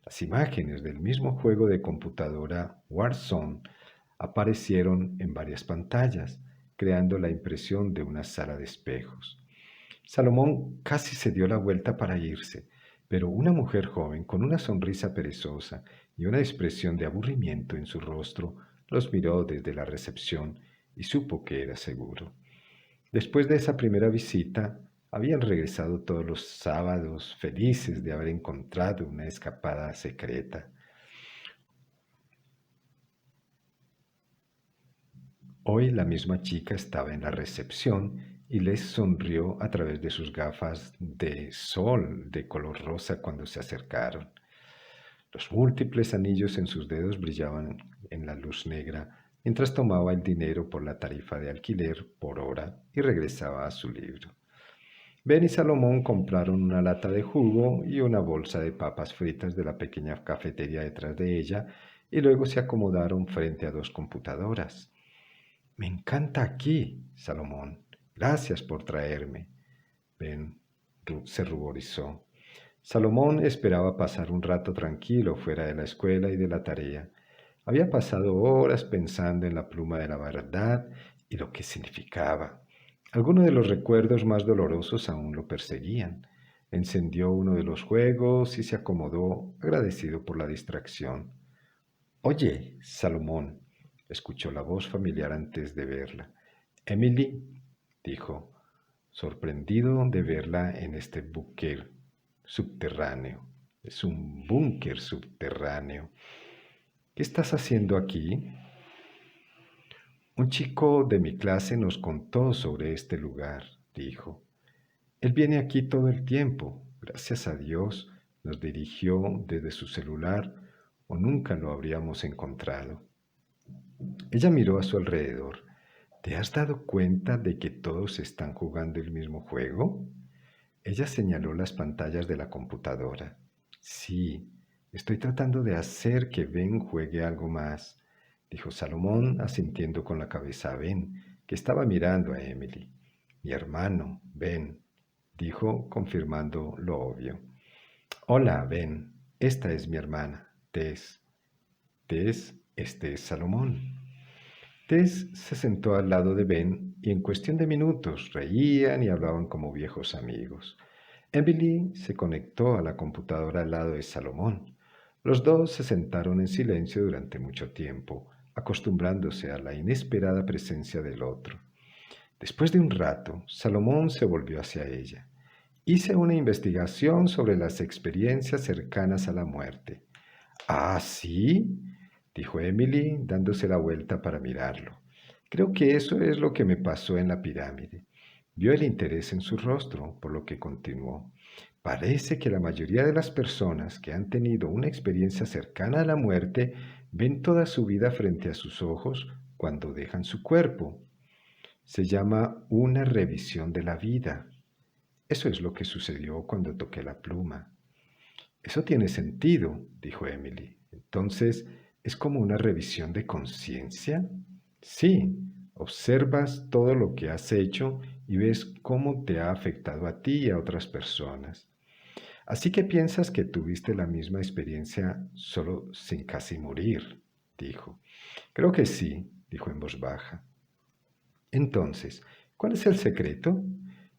Las imágenes del mismo juego de computadora Warzone aparecieron en varias pantallas, creando la impresión de una sala de espejos. Salomón casi se dio la vuelta para irse, pero una mujer joven con una sonrisa perezosa y una expresión de aburrimiento en su rostro los miró desde la recepción y supo que era seguro. Después de esa primera visita, habían regresado todos los sábados felices de haber encontrado una escapada secreta. Hoy la misma chica estaba en la recepción y les sonrió a través de sus gafas de sol de color rosa cuando se acercaron. Los múltiples anillos en sus dedos brillaban en la luz negra mientras tomaba el dinero por la tarifa de alquiler por hora y regresaba a su libro. Ben y Salomón compraron una lata de jugo y una bolsa de papas fritas de la pequeña cafetería detrás de ella y luego se acomodaron frente a dos computadoras. Me encanta aquí, Salomón. Gracias por traerme. Ben se ruborizó. Salomón esperaba pasar un rato tranquilo fuera de la escuela y de la tarea. Había pasado horas pensando en la pluma de la verdad y lo que significaba. Algunos de los recuerdos más dolorosos aún lo perseguían. Encendió uno de los juegos y se acomodó, agradecido por la distracción. Oye, Salomón, escuchó la voz familiar antes de verla. Emily, dijo, sorprendido de verla en este búnker subterráneo. Es un búnker subterráneo. ¿Qué estás haciendo aquí? Un chico de mi clase nos contó sobre este lugar, dijo. Él viene aquí todo el tiempo. Gracias a Dios nos dirigió desde su celular o nunca lo habríamos encontrado. Ella miró a su alrededor. ¿Te has dado cuenta de que todos están jugando el mismo juego? Ella señaló las pantallas de la computadora. Sí, estoy tratando de hacer que Ben juegue algo más, dijo Salomón, asintiendo con la cabeza a Ben, que estaba mirando a Emily. Mi hermano, Ben, dijo, confirmando lo obvio. Hola, Ben, esta es mi hermana, Tess. Tess, este es Salomón. Tess se sentó al lado de Ben y en cuestión de minutos reían y hablaban como viejos amigos. Emily se conectó a la computadora al lado de Salomón. Los dos se sentaron en silencio durante mucho tiempo, acostumbrándose a la inesperada presencia del otro. Después de un rato, Salomón se volvió hacia ella. Hice una investigación sobre las experiencias cercanas a la muerte. ¿Ah, sí? Dijo Emily, dándose la vuelta para mirarlo. Creo que eso es lo que me pasó en la pirámide. Vio el interés en su rostro, por lo que continuó. Parece que la mayoría de las personas que han tenido una experiencia cercana a la muerte ven toda su vida frente a sus ojos cuando dejan su cuerpo. Se llama una revisión de la vida. Eso es lo que sucedió cuando toqué la pluma. Eso tiene sentido, dijo Emily. Entonces, ¿es como una revisión de conciencia? Sí, observas todo lo que has hecho y ves cómo te ha afectado a ti y a otras personas. Así que piensas que tuviste la misma experiencia solo sin casi morir, dijo. Creo que sí, dijo en voz baja. Entonces, ¿cuál es el secreto?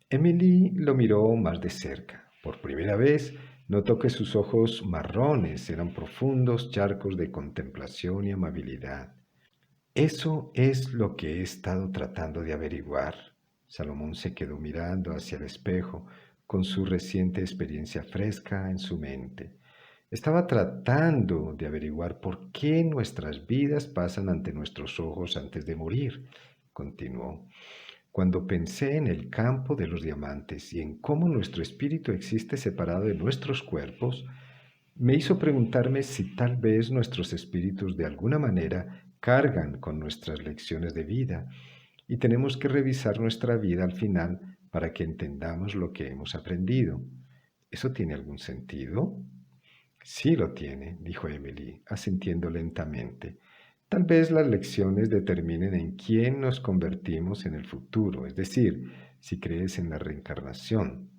Emily lo miró más de cerca. Por primera vez notó que sus ojos marrones eran profundos charcos de contemplación y amabilidad. Eso es lo que he estado tratando de averiguar. Salomón se quedó mirando hacia el espejo con su reciente experiencia fresca en su mente. Estaba tratando de averiguar por qué nuestras vidas pasan ante nuestros ojos antes de morir, continuó. Cuando pensé en el campo de los diamantes y en cómo nuestro espíritu existe separado de nuestros cuerpos, me hizo preguntarme si tal vez nuestros espíritus de alguna manera cargan con nuestras lecciones de vida y tenemos que revisar nuestra vida al final para que entendamos lo que hemos aprendido. ¿Eso tiene algún sentido? Sí lo tiene, dijo Emily, asintiendo lentamente. Tal vez las lecciones determinen en quién nos convertimos en el futuro, es decir, si crees en la reencarnación.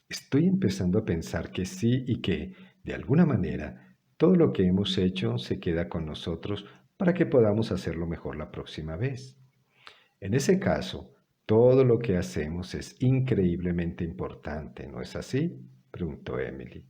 Estoy empezando a pensar que sí y que, de alguna manera, todo lo que hemos hecho se queda con nosotros para que podamos hacerlo mejor la próxima vez. En ese caso, todo lo que hacemos es increíblemente importante, ¿no es así? Preguntó Emily.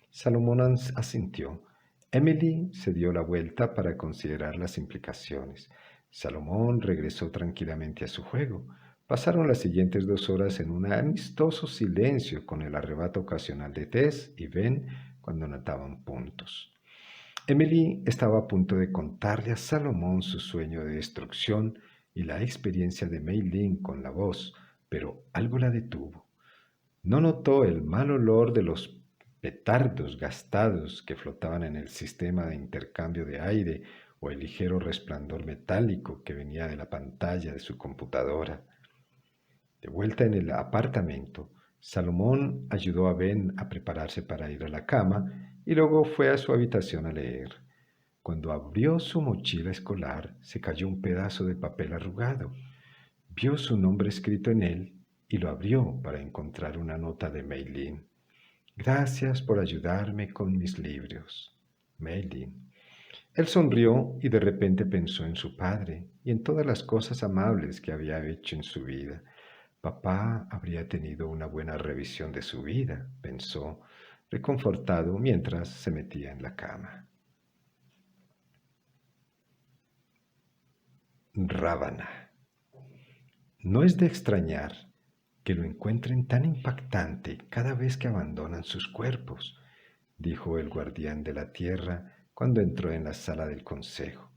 Salomón asintió. Emily se dio la vuelta para considerar las implicaciones. Salomón regresó tranquilamente a su juego. Pasaron las siguientes 2 horas en un amistoso silencio con el arrebato ocasional de Tess y Ben cuando anotaban puntos. Emily estaba a punto de contarle a Salomón su sueño de destrucción y la experiencia de Mei Lin con la voz, pero algo la detuvo. No notó el mal olor de los petardos gastados que flotaban en el sistema de intercambio de aire o el ligero resplandor metálico que venía de la pantalla de su computadora. De vuelta en el apartamento, Salomón ayudó a Ben a prepararse para ir a la cama y luego fue a su habitación a leer. Cuando abrió su mochila escolar, se cayó un pedazo de papel arrugado. Vio su nombre escrito en él y lo abrió para encontrar una nota de Mei Lin. Gracias por ayudarme con mis libros. Mei Lin. Él sonrió y de repente pensó en su padre y en todas las cosas amables que había hecho en su vida. Papá habría tenido una buena revisión de su vida, pensó, reconfortado mientras se metía en la cama. Rábana. No es de extrañar que lo encuentren tan impactante cada vez que abandonan sus cuerpos, dijo el guardián de la tierra cuando entró en la sala del consejo.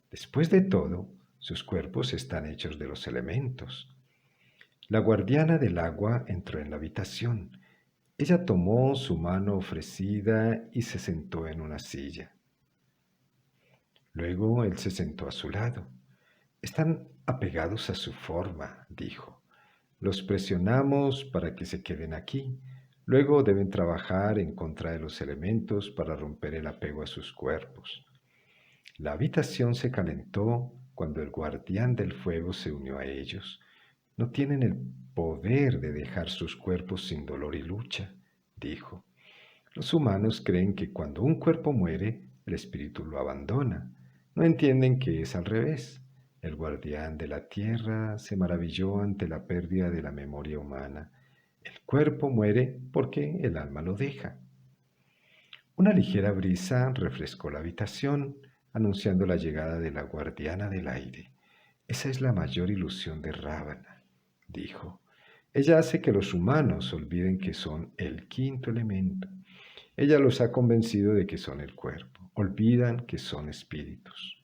Después de todo, sus cuerpos están hechos de los elementos. La guardiana del agua entró en la habitación. Ella tomó su mano ofrecida y se sentó en una silla. Luego él se sentó a su lado. Están apegados a su forma, dijo. Los presionamos para que se queden aquí. Luego deben trabajar en contra de los elementos para romper el apego a sus cuerpos. La habitación se calentó cuando el guardián del fuego se unió a ellos. No tienen el poder de dejar sus cuerpos sin dolor y lucha, dijo. Los humanos creen que cuando un cuerpo muere, el espíritu lo abandona. No entienden que es al revés. El guardián de la tierra se maravilló ante la pérdida de la memoria humana. El cuerpo muere porque el alma lo deja. Una ligera brisa refrescó la habitación, anunciando la llegada de la guardiana del aire. Esa es la mayor ilusión de Rábana, dijo. Ella hace que los humanos olviden que son el quinto elemento. Ella los ha convencido de que son el cuerpo. Olvidan que son espíritus.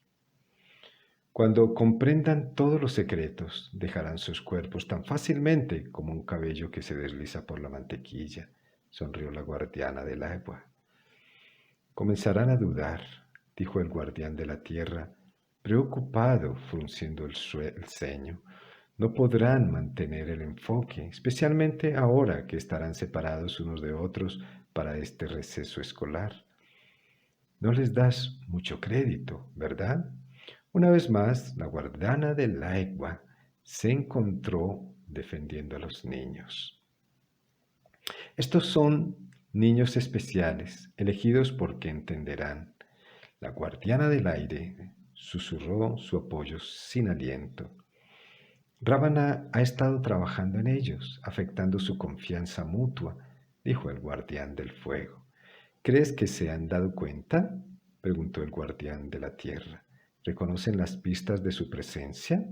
Cuando comprendan todos los secretos, dejarán sus cuerpos tan fácilmente como un cabello que se desliza por la mantequilla, sonrió la guardiana del agua. Comenzarán a dudar, dijo el guardián de la tierra, preocupado, frunciendo el ceño. No podrán mantener el enfoque, especialmente ahora que estarán separados unos de otros para este receso escolar. No les das mucho crédito, ¿verdad? Una vez más, la guardiana del agua se encontró defendiendo a los niños. Estos son niños especiales, elegidos porque entenderán. La guardiana del aire susurró su apoyo sin aliento. Rábana ha estado trabajando en ellos, afectando su confianza mutua, dijo el guardián del fuego. ¿Crees que se han dado cuenta? Preguntó el guardián de la tierra. ¿Reconocen las pistas de su presencia?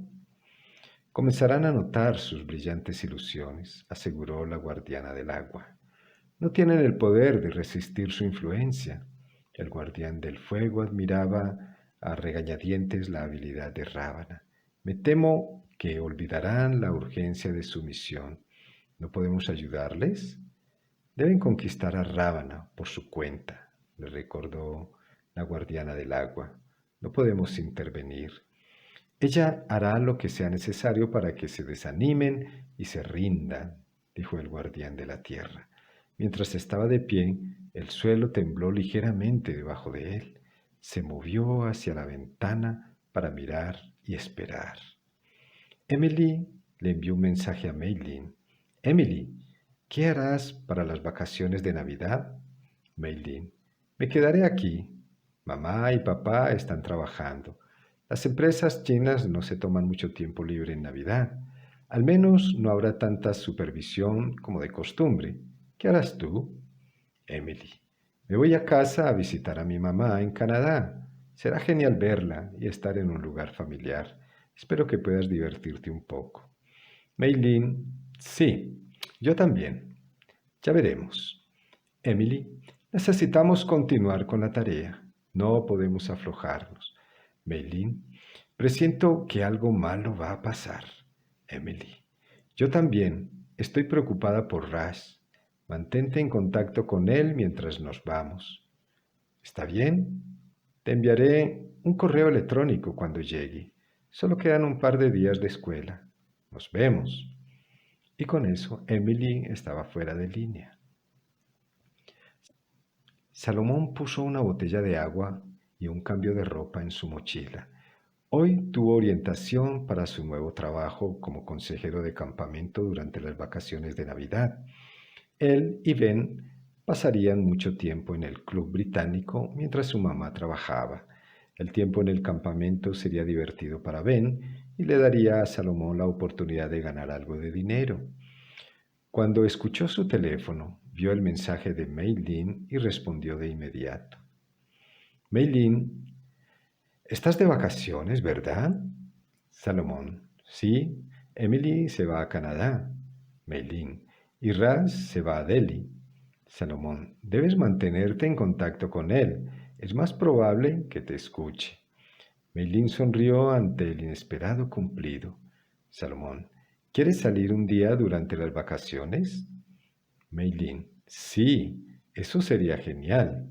Comenzarán a notar sus brillantes ilusiones, aseguró la guardiana del agua. No tienen el poder de resistir su influencia. El guardián del fuego admiraba a regañadientes la habilidad de Rábana. Me temo que olvidarán la urgencia de su misión. ¿No podemos ayudarles? Deben conquistar a Rábana por su cuenta, le recordó la guardiana del agua. No podemos intervenir. Ella hará lo que sea necesario para que se desanimen y se rindan, dijo el guardián de la tierra. Mientras estaba de pie, el suelo tembló ligeramente debajo de él. Se movió hacia la ventana para mirar y esperar. Emily le envió un mensaje a Meilin. Emily, ¿qué harás para las vacaciones de Navidad? Meilin, me quedaré aquí. Mamá y papá están trabajando. Las empresas chinas no se toman mucho tiempo libre en Navidad. Al menos no habrá tanta supervisión como de costumbre. ¿Qué harás tú? Emily, me voy a casa a visitar a mi mamá en Canadá. Será genial verla y estar en un lugar familiar. Espero que puedas divertirte un poco. Meilin, sí, yo también. Ya veremos. Emily, necesitamos continuar con la tarea. No podemos aflojarnos. Meilin, presiento que algo malo va a pasar. Emily, yo también. Estoy preocupada por Rash. Mantente en contacto con él mientras nos vamos. ¿Está bien? Te enviaré un correo electrónico cuando llegue. Solo quedan un par de días de escuela. Nos vemos. Y con eso, Emily estaba fuera de línea. Salomón puso una botella de agua y un cambio de ropa en su mochila. Hoy tuvo orientación para su nuevo trabajo como consejero de campamento durante las vacaciones de Navidad. Él y Ben pasarían mucho tiempo en el club británico mientras su mamá trabajaba. El tiempo en el campamento sería divertido para Ben y le daría a Salomón la oportunidad de ganar algo de dinero. Cuando escuchó su teléfono, vio el mensaje de Mei Lin y respondió de inmediato. Mei Lin, estás de vacaciones, ¿verdad? Salomón, sí. Emily se va a Canadá. Mei Lin, y Raz se va a Delhi. Salomón, debes mantenerte en contacto con él. Es más probable que te escuche. Mei Lin sonrió ante el inesperado cumplido. Salomón, ¿quieres salir un día durante las vacaciones? Mei Lin, sí, eso sería genial.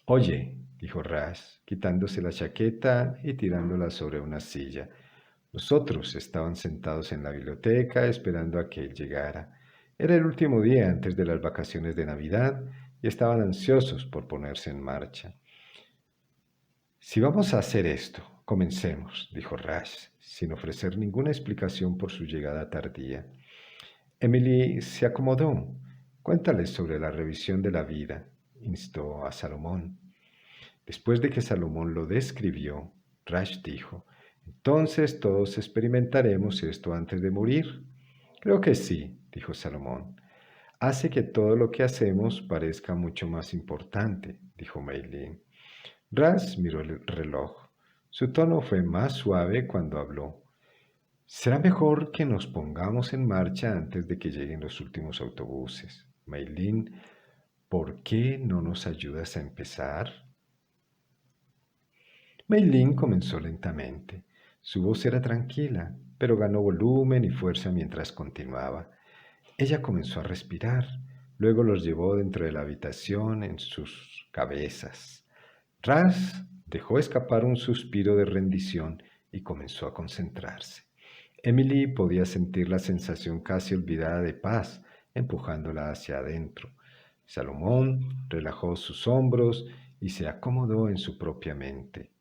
Oye, dijo Raz, quitándose la chaqueta y tirándola sobre una silla. Los otros estaban sentados en la biblioteca esperando a que él llegara. Era el último día antes de las vacaciones de Navidad y estaban ansiosos por ponerse en marcha. Si vamos a hacer esto, comencemos, dijo Rush, sin ofrecer ninguna explicación por su llegada tardía. Emily se acomodó. Cuéntales sobre la revisión de la vida, instó a Salomón. Después de que Salomón lo describió, Rush dijo, Entonces todos experimentaremos esto antes de morir. Creo que sí, dijo Salomón. Hace que todo lo que hacemos parezca mucho más importante, dijo Meilín. Ras miró el reloj. Su tono fue más suave cuando habló. Será mejor que nos pongamos en marcha antes de que lleguen los últimos autobuses. Meilín, ¿por qué no nos ayudas a empezar? Meilín comenzó lentamente. Su voz era tranquila, pero ganó volumen y fuerza mientras continuaba. Ella comenzó a respirar, luego los llevó dentro de la habitación en sus cabezas. Ras dejó escapar un suspiro de rendición y comenzó a concentrarse. Emily podía sentir la sensación casi olvidada de paz empujándola hacia adentro. Salomón relajó sus hombros y se acomodó en su propia mente.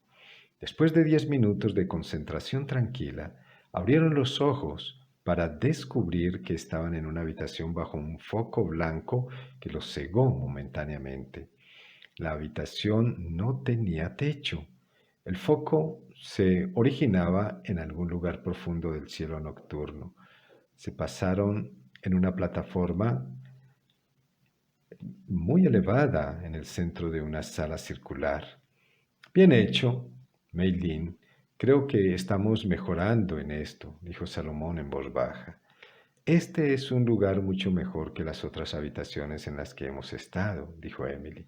Después de 10 minutos de concentración tranquila, abrieron los ojos para descubrir que estaban en una habitación bajo un foco blanco que los cegó momentáneamente. La habitación no tenía techo. El foco se originaba en algún lugar profundo del cielo nocturno. Se pasaron en una plataforma muy elevada en el centro de una sala circular. Bien hecho, Meilín. Creo que estamos mejorando en esto, dijo Salomón en voz baja. Este es un lugar mucho mejor que las otras habitaciones en las que hemos estado, dijo Emily.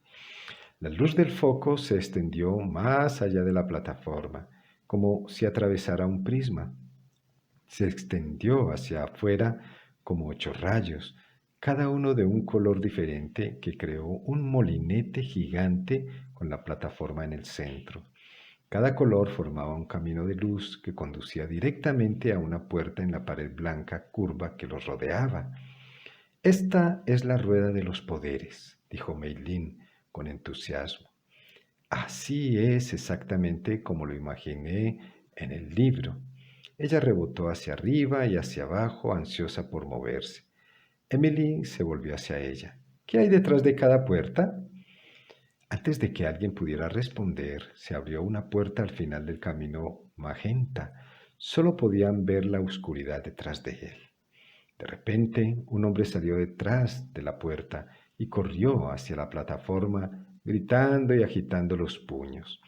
La luz del foco se extendió más allá de la plataforma, como si atravesara un prisma. Se extendió hacia afuera como 8 rayos, cada uno de un color diferente que creó un molinete gigante con la plataforma en el centro. Cada color formaba un camino de luz que conducía directamente a una puerta en la pared blanca curva que los rodeaba. Esta es la rueda de los poderes, dijo Meilín con entusiasmo. Así es exactamente como lo imaginé en el libro. Ella rebotó hacia arriba y hacia abajo, ansiosa por moverse. Emily se volvió hacia ella. ¿Qué hay detrás de cada puerta? Antes de que alguien pudiera responder, se abrió una puerta al final del camino magenta. Solo podían ver la oscuridad detrás de él. De repente, un hombre salió detrás de la puerta y corrió hacia la plataforma, gritando y agitando los puños.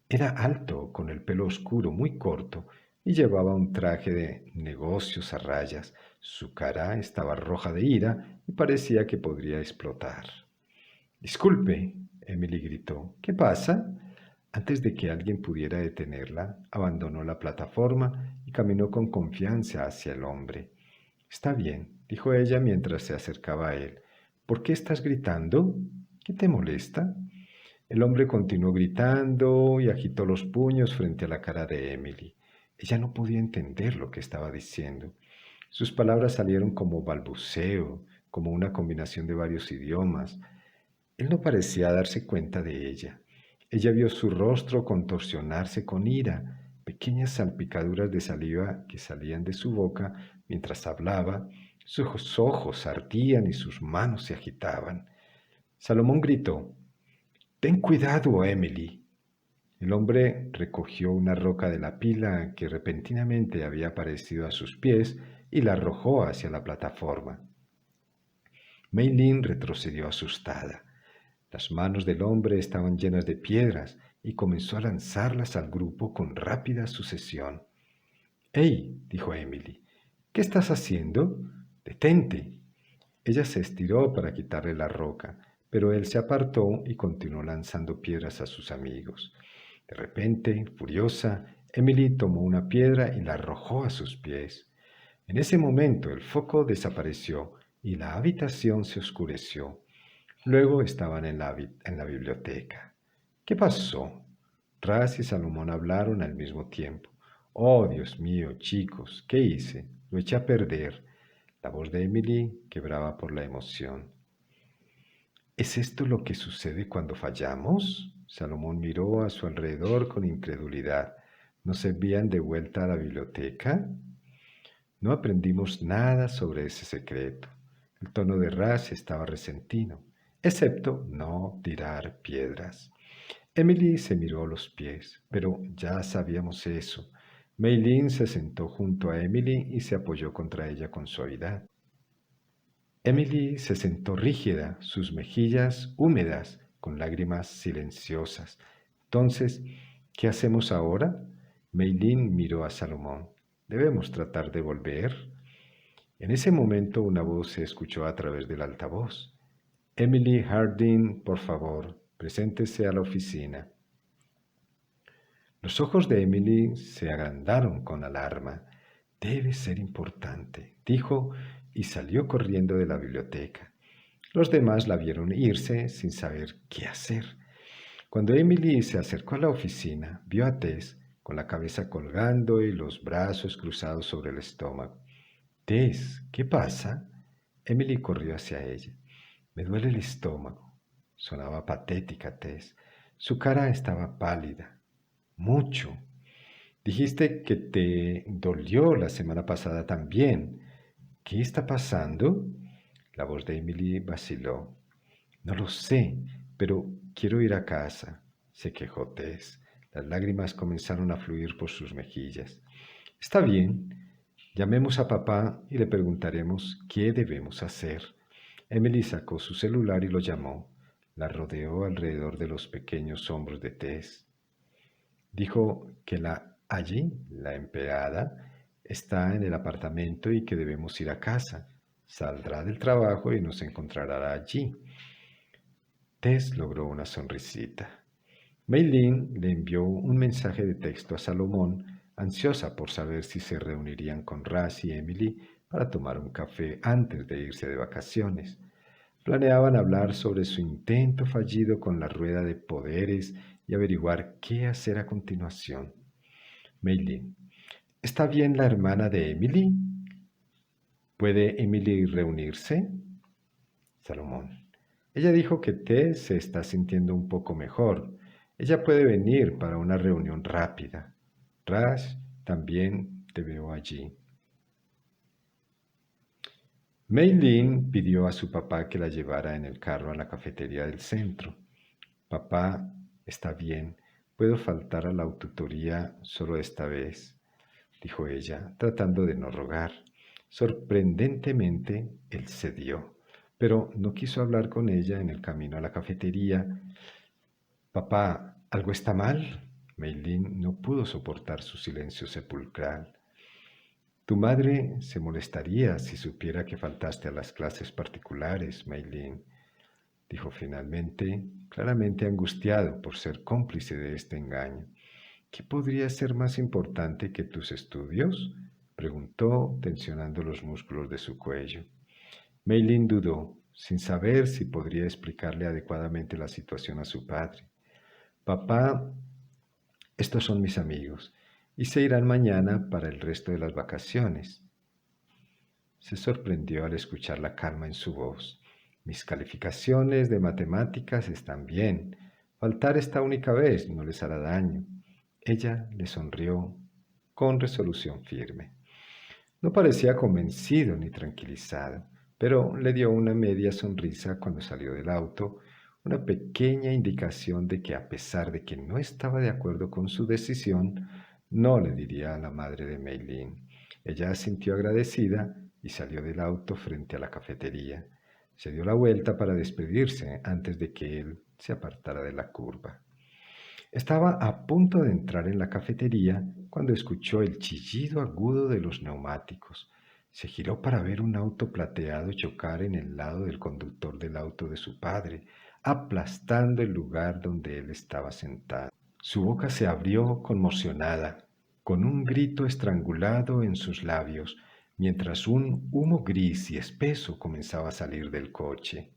Era alto, con el pelo oscuro muy corto, y llevaba un traje de negocios a rayas. Su cara estaba roja de ira y parecía que podría explotar. Disculpe, Emily gritó. ¿Qué pasa? Antes de que alguien pudiera detenerla, abandonó la plataforma y caminó con confianza hacia el hombre. Está bien, dijo ella mientras se acercaba a él. ¿Por qué estás gritando? ¿Qué te molesta? El hombre continuó gritando y agitó los puños frente a la cara de Emily. Ella no podía entender lo que estaba diciendo. Sus palabras salieron como balbuceo, como una combinación de varios idiomas. Él no parecía darse cuenta de ella. Ella vio su rostro contorsionarse con ira, pequeñas salpicaduras de saliva que salían de su boca mientras hablaba, sus ojos ardían y sus manos se agitaban. Salomón gritó, «Ten cuidado, Emily». El hombre recogió una roca de la pila que repentinamente había aparecido a sus pies y la arrojó hacia la plataforma. Meilín retrocedió asustada. Las manos del hombre estaban llenas de piedras y comenzó a lanzarlas al grupo con rápida sucesión. «¡Hey!», dijo Emily, «¿qué estás haciendo? Detente». Ella se estiró para quitarle la roca, pero él se apartó y continuó lanzando piedras a sus amigos. De repente, furiosa, Emily tomó una piedra y la arrojó a sus pies. En ese momento el foco desapareció y la habitación se oscureció. Luego estaban en la biblioteca. ¿Qué pasó? Ras y Salomón hablaron al mismo tiempo. Oh, Dios mío, chicos, ¿qué hice? Lo eché a perder. La voz de Emily quebraba por la emoción. ¿Es esto lo que sucede cuando fallamos? Salomón miró a su alrededor con incredulidad. ¿Nos envían de vuelta a la biblioteca? No aprendimos nada sobre ese secreto. El tono de Ras estaba resentido, excepto no tirar piedras. Emily se miró los pies, pero ya sabíamos eso. Meilin se sentó junto a Emily y se apoyó contra ella con suavidad. Emily se sentó rígida, sus mejillas húmedas, con lágrimas silenciosas. Entonces, ¿qué hacemos ahora? Meilin miró a Salomón. ¿Debemos tratar de volver? En ese momento una voz se escuchó a través del altavoz. Emily Harding, por favor, preséntese a la oficina. Los ojos de Emily se agrandaron con alarma. Debe ser importante, dijo, y salió corriendo de la biblioteca. Los demás la vieron irse sin saber qué hacer. Cuando Emily se acercó a la oficina, vio a Tess con la cabeza colgando y los brazos cruzados sobre el estómago. Tess, ¿qué pasa? Emily corrió hacia ella. Me duele el estómago. Sonaba patética Tess. Su cara estaba pálida. Mucho. Dijiste que te dolió la semana pasada también. ¿Qué está pasando? La voz de Emily vaciló. No lo sé, pero quiero ir a casa, se quejó Tess. Las lágrimas comenzaron a fluir por sus mejillas. Está bien, llamemos a papá y le preguntaremos qué debemos hacer. Emily sacó su celular y lo llamó. La rodeó alrededor de los pequeños hombros de Tess. Dijo que allí, la empleada, está en el apartamento y que debemos ir a casa. Saldrá del trabajo y nos encontrará allí. Tess logró una sonrisita. Meilin le envió un mensaje de texto a Salomón, ansiosa por saber si se reunirían con Raz y Emily para tomar un café antes de irse de vacaciones. Planeaban hablar sobre su intento fallido con la rueda de poderes y averiguar qué hacer a continuación. Meilin, ¿está bien la hermana de Emily? ¿Puede Emily reunirse? Salomón. Ella dijo que Tess se está sintiendo un poco mejor. Ella puede venir para una reunión rápida. Rash, también te veo allí. Meilin pidió a su papá que la llevara en el carro a la cafetería del centro. Papá, está bien, puedo faltar a la tutoría solo esta vez, dijo ella, tratando de no rogar. Sorprendentemente, él cedió, pero no quiso hablar con ella en el camino a la cafetería. Papá, ¿algo está mal? Meilin no pudo soportar su silencio sepulcral. Tu madre se molestaría si supiera que faltaste a las clases particulares, Meilin, dijo finalmente, claramente angustiado por ser cómplice de este engaño. ¿Qué podría ser más importante que tus estudios? Preguntó, tensionando los músculos de su cuello. Meilin dudó, sin saber si podría explicarle adecuadamente la situación a su padre. Papá, estos son mis amigos, y se irán mañana para el resto de las vacaciones. Se sorprendió al escuchar la calma en su voz. Mis calificaciones de matemáticas están bien. Faltar esta única vez no les hará daño. Ella le sonrió con resolución firme. No parecía convencido ni tranquilizado, pero le dio una media sonrisa cuando salió del auto, una pequeña indicación de que a pesar de que no estaba de acuerdo con su decisión, no le diría a la madre de Meilin. Ella sintió agradecida y salió del auto frente a la cafetería. Se dio la vuelta para despedirse antes de que él se apartara de la curva. Estaba a punto de entrar en la cafetería cuando escuchó el chillido agudo de los neumáticos. Se giró para ver un auto plateado chocar en el lado del conductor del auto de su padre, aplastando el lugar donde él estaba sentado. Su boca se abrió conmocionada, con un grito estrangulado en sus labios, mientras un humo gris y espeso comenzaba a salir del coche.